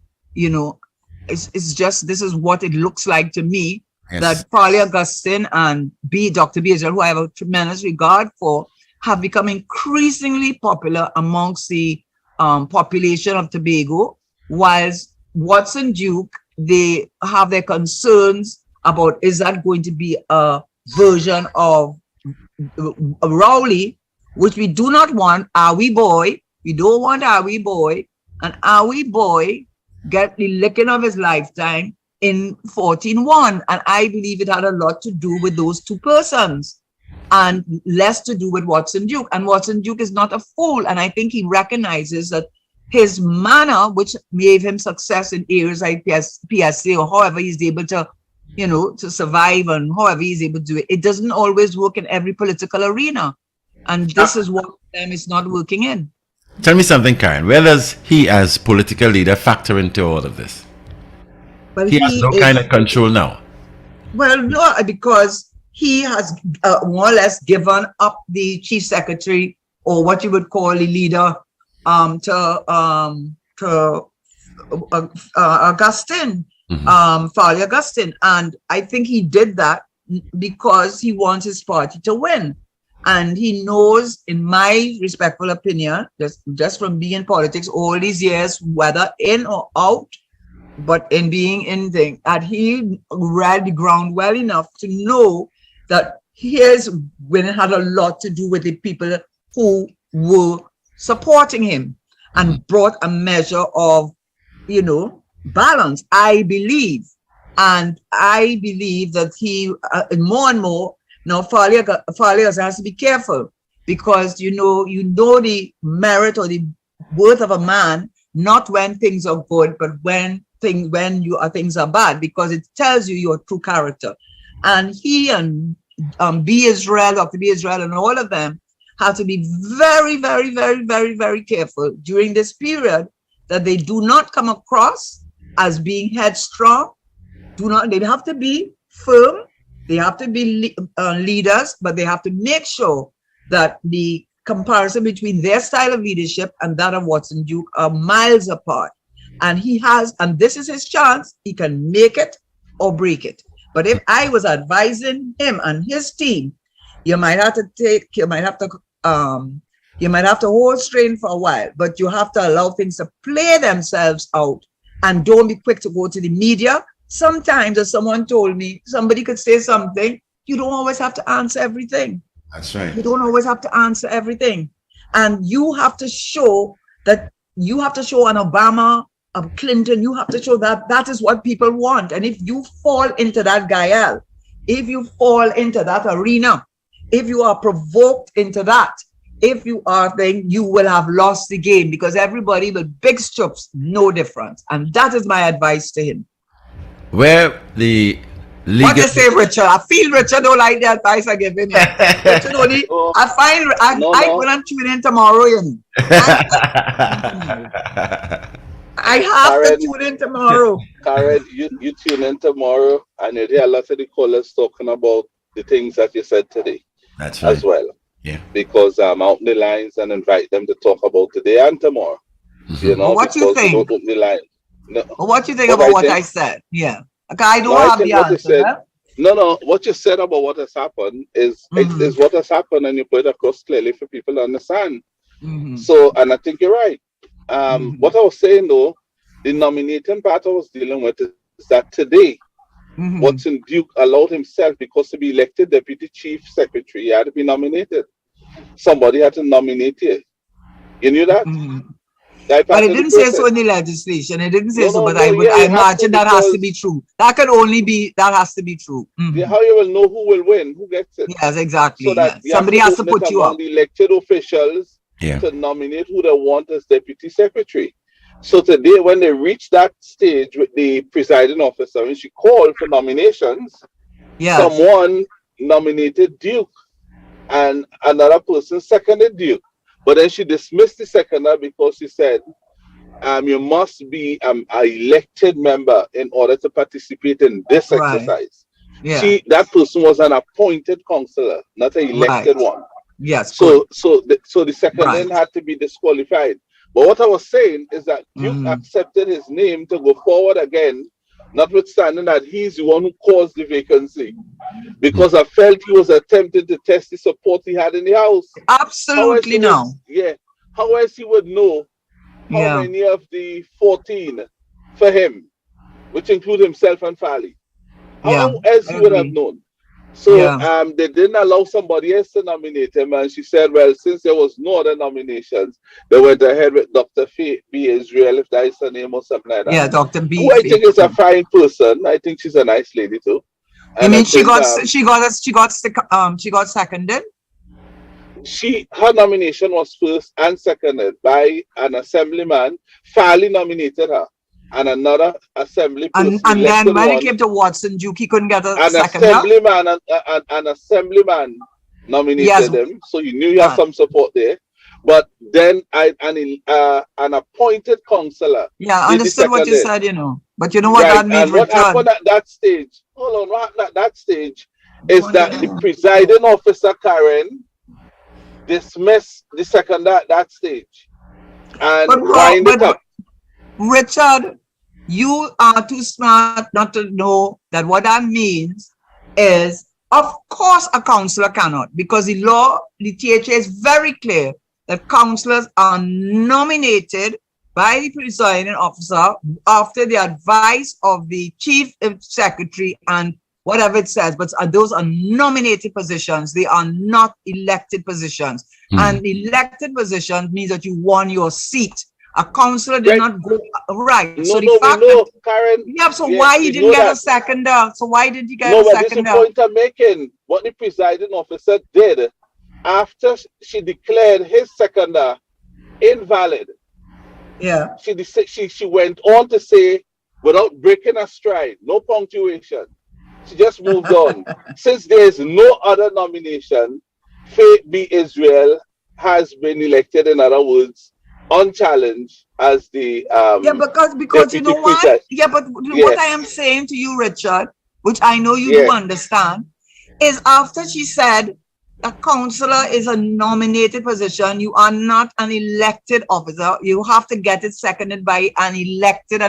it's just, this is what it looks like to me, Yes. that Farley Augustine and Dr. B. Israel, who I have a tremendous regard for, have become increasingly popular amongst the population of Tobago, whilst Watson Duke, they have their concerns about, is that going to be a version of Rowley, which we do not want. Are we boy? We don't want Are we boy. And Are we boy get the licking of his lifetime in 14-1. And I believe it had a lot to do with those two persons and less to do with Watson Duke. And Watson Duke is not a fool. And I think he recognizes that his manner, which gave him success in areas like PSA, or however he's able to, you know, to survive, and however he's able to do it, it doesn't always work in every political arena. And this is what is not working in. Tell me something, Karen. Where does he, as political leader, factor into all of this? Well, He has no kind of control now. Well, no, because he has more or less given up the chief secretary, or what you would call the leader, to Augustine, Farley Augustine. And I think he did that because he wants his party to win. And he knows, in my respectful opinion, just from being in politics all these years, whether in or out, but in being in thing, that he read the ground well enough to know that his winning had a lot to do with the people who were supporting him and brought a measure of, you know, balance, I believe. And I believe that he, more and more, now Farley has to be careful, because you know the merit or the worth of a man, not when things are good, but when things are bad, because it tells you your true character. And he and B. Israel, Dr. B. Israel, and all of them have to be very, very, very, very, very careful during this period, that they do not come across as being headstrong. They have to be firm. They have to be leaders, but they have to make sure that the comparison between their style of leadership and that of Watson Duke are miles apart. And he has, and this is his chance, he can make it or break it. But if I was advising him and his team, you might have to hold strain for a while, but you have to allow things to play themselves out, and don't be quick to go to the media. Sometimes, as someone told me, somebody could say something. You don't always have to answer everything. That's right. You don't always have to answer everything. And you have to show that, you have to show an Obama, a Clinton, you have to show that that is what people want. And if you fall into that guile, if you fall into that arena, if you are provoked into that, if you are then you will have lost the game, because everybody with big strips, no difference. And that is my advice to him. Where the legal... What you say, Richard? I feel Richard don't like the advice I give him. Richard only, I'm going to tune in tomorrow. You know. I have Karen, to tune in tomorrow. Karen, you tune in tomorrow, and you hear a lot of the callers talking about the things that you said today. That's right. As well. Yeah. Because I'm out in the lines and invite them to talk about today and tomorrow. You know, What you think? don't open the line. No. What you think about what I said? Yeah. Okay, I don't have the answer. No. What you said about what has happened is what has happened, and you put it across clearly for people to understand. So, and I think you're right. What I was saying though, the nominating part I was dealing with is that today, Watson Duke allowed himself, because to be elected deputy chief secretary, he had to be nominated. Somebody had to nominate you. You knew that? But it didn't say so in the legislation. It didn't say so, but I imagine that has to be true. That has to be true. Yeah, how you will know who will win, who gets it. Yes, exactly. So that somebody has to put you up. The elected officials to nominate who they want as deputy secretary. So today, when they reached that stage with the presiding officer, when she called for nominations, someone nominated Duke and another person seconded Duke. But then she dismissed the seconder because she said, you must be an elected member in order to participate in this exercise. Yeah. That person was an appointed councillor, not an elected one. Yes. So the second had to be disqualified. But what I was saying is that Duke accepted his name to go forward again notwithstanding that he's the one who caused the vacancy, because I felt he was attempting to test the support he had in the house. Absolutely no. How else he would know how many of the 14 for him, which include himself and Fali? How else he would have known? So they didn't allow somebody else to nominate him, and she said, well, since there was no other nominations, they went ahead with Dr. B. Israel, if that is her name or something like that. Yeah, Dr. B. Who I think is a fine person. I think she's a nice lady too. You mean she got seconded? Her nomination was first and seconded by an assemblyman. Fali nominated her, and another assembly person. And then when it came to Watson Duke, he couldn't get a seconder. An assemblyman nominated him, so you knew you had some support there. But then an appointed councillor. Yeah, I understood what you said, But you know what that means? And what happened at that stage? Hold on, what happened at that stage is that the presiding officer, Karen, dismissed the seconder at that stage and wind it up. Richard, you are too smart not to know that what that means is, of course, a councillor cannot, because the law, the THA is very clear that councillors are nominated by the presiding officer after the advice of the chief secretary and whatever it says, but those are nominated positions. They are not elected positions. And elected positions means that you won your seat. A councillor did not go right. So Karen. Yeah, so why he didn't get a seconder? So why did he get a seconder? This is the point I'm making. What the presiding officer did after she declared his seconder invalid. Yeah. She went on to say, without breaking a stride, no punctuation, she just moved on. Since there is no other nomination, Faith B. Israel has been elected, in other words, unchallenged as the because you know why? Yeah, but what I am saying to you, Richard, which I know you do understand, is after she said a councillor is a nominated position, you are not an elected officer. You have to get it seconded by an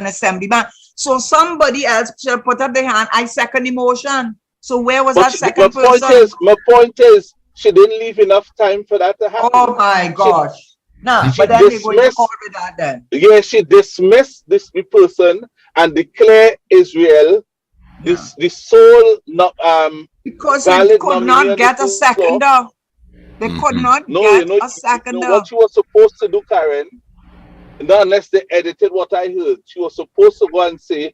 assemblyman. So somebody else should put up their hand. I second the motion. So where was that second person? My point is, she didn't leave enough time for that to happen. Oh my gosh. But then we're going to call with that then. Yeah, she dismissed this person and declared Israel the sole because they could not get a seconder. They could not get a seconder. You know what she was supposed to do, Karen? Not unless they edited what I heard. She was supposed to go and say,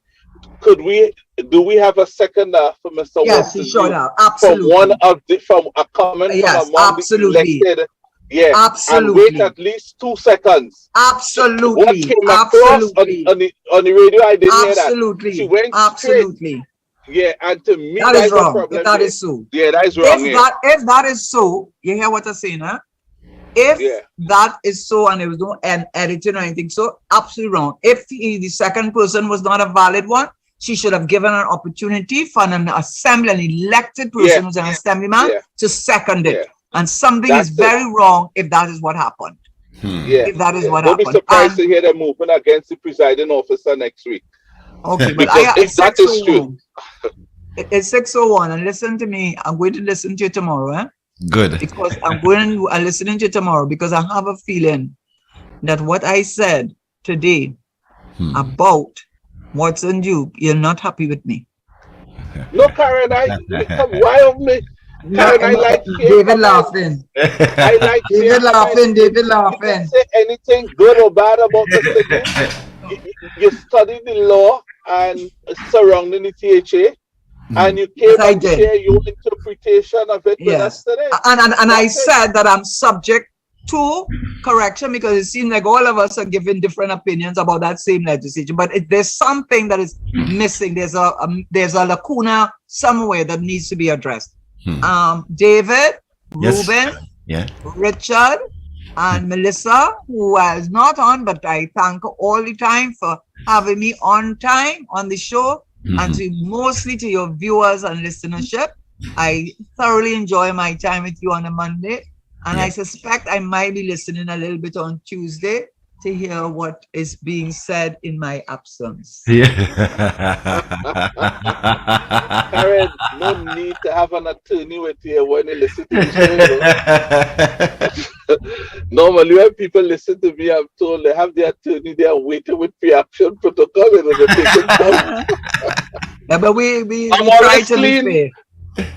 do we have a seconder for Mr. Yes, she showed up. Absolutely. From a comment from among absolutely. the elected. Yeah, absolutely. And wait at least 2 seconds. Absolutely. What came across on the radio, I didn't hear that. Absolutely. She went absolutely. Yeah, and to me, that is wrong. If that is so. Yeah, that is wrong. If that is so, you hear what I'm saying, huh? If that is so, and there was no editing or anything, so absolutely wrong. If the second person was not a valid one, she should have given an opportunity for an assembly, an elected person who's an assemblyman to second it. And something is very wrong if that is what happened. Yeah. If that is what happened. Don't be surprised to hear them moving against the presiding officer next week. Okay, but if that is true. It's 6:01, and listen to me. I'm going to listen to you tomorrow, eh? Good. Because I'm listening to you tomorrow because I have a feeling that what I said today about Watson Duke, you're not happy with me. No, Karen, why of me? Karen, I like David laughing. I like David laughing. David laughing. You can say anything good or bad about Mr. Duke. You studied the law and surrounding the THA. And you came and share your interpretation of it with us today. And I said that I'm subject to correction because it seems like all of us are giving different opinions about that same legislation. But there's something that is missing. There's a lacuna somewhere that needs to be addressed. David, Ruben, Richard, and Melissa, who is not on, but I thank her all the time for having me on time on the show. And mostly to your viewers and listenership. I thoroughly enjoy my time with you on a Monday. And I suspect I might be listening a little bit on Tuesday. to hear what is being said in my absence. Yeah. Karen, no need to have an attorney with you when you listen to the show. You know? Normally, when people listen to me, I'm told they have their attorney there waiting with pre-action protocol and they're taking time. Yeah, but we I'm try always to be clean. fair.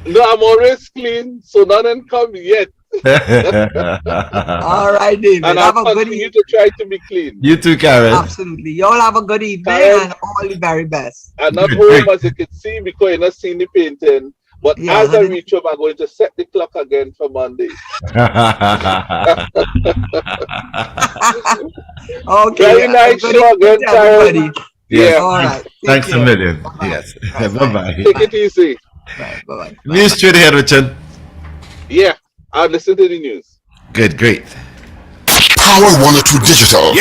No, I'm always clean, so none of them come yet. All right, David. And Have I'll a good continue evening. to try to be clean. You too, Karen. Absolutely. Y'all have a good evening Karen. and all the very best. I'm not home as you can see because you're not seeing the painting. But Yeah, as that I is- reach home, I'm going to set the clock again for Monday. Okay. Very have a nice good show evening again, to Karen. everybody. Yes. All right. Take Thanks a care. million. Bye-bye. Yes. Bye. Bye-bye. Take it easy. Bye. Bye. News straight ahead, Richard. Yeah, I'll listen to the news. Good, great. Power 102 Digital.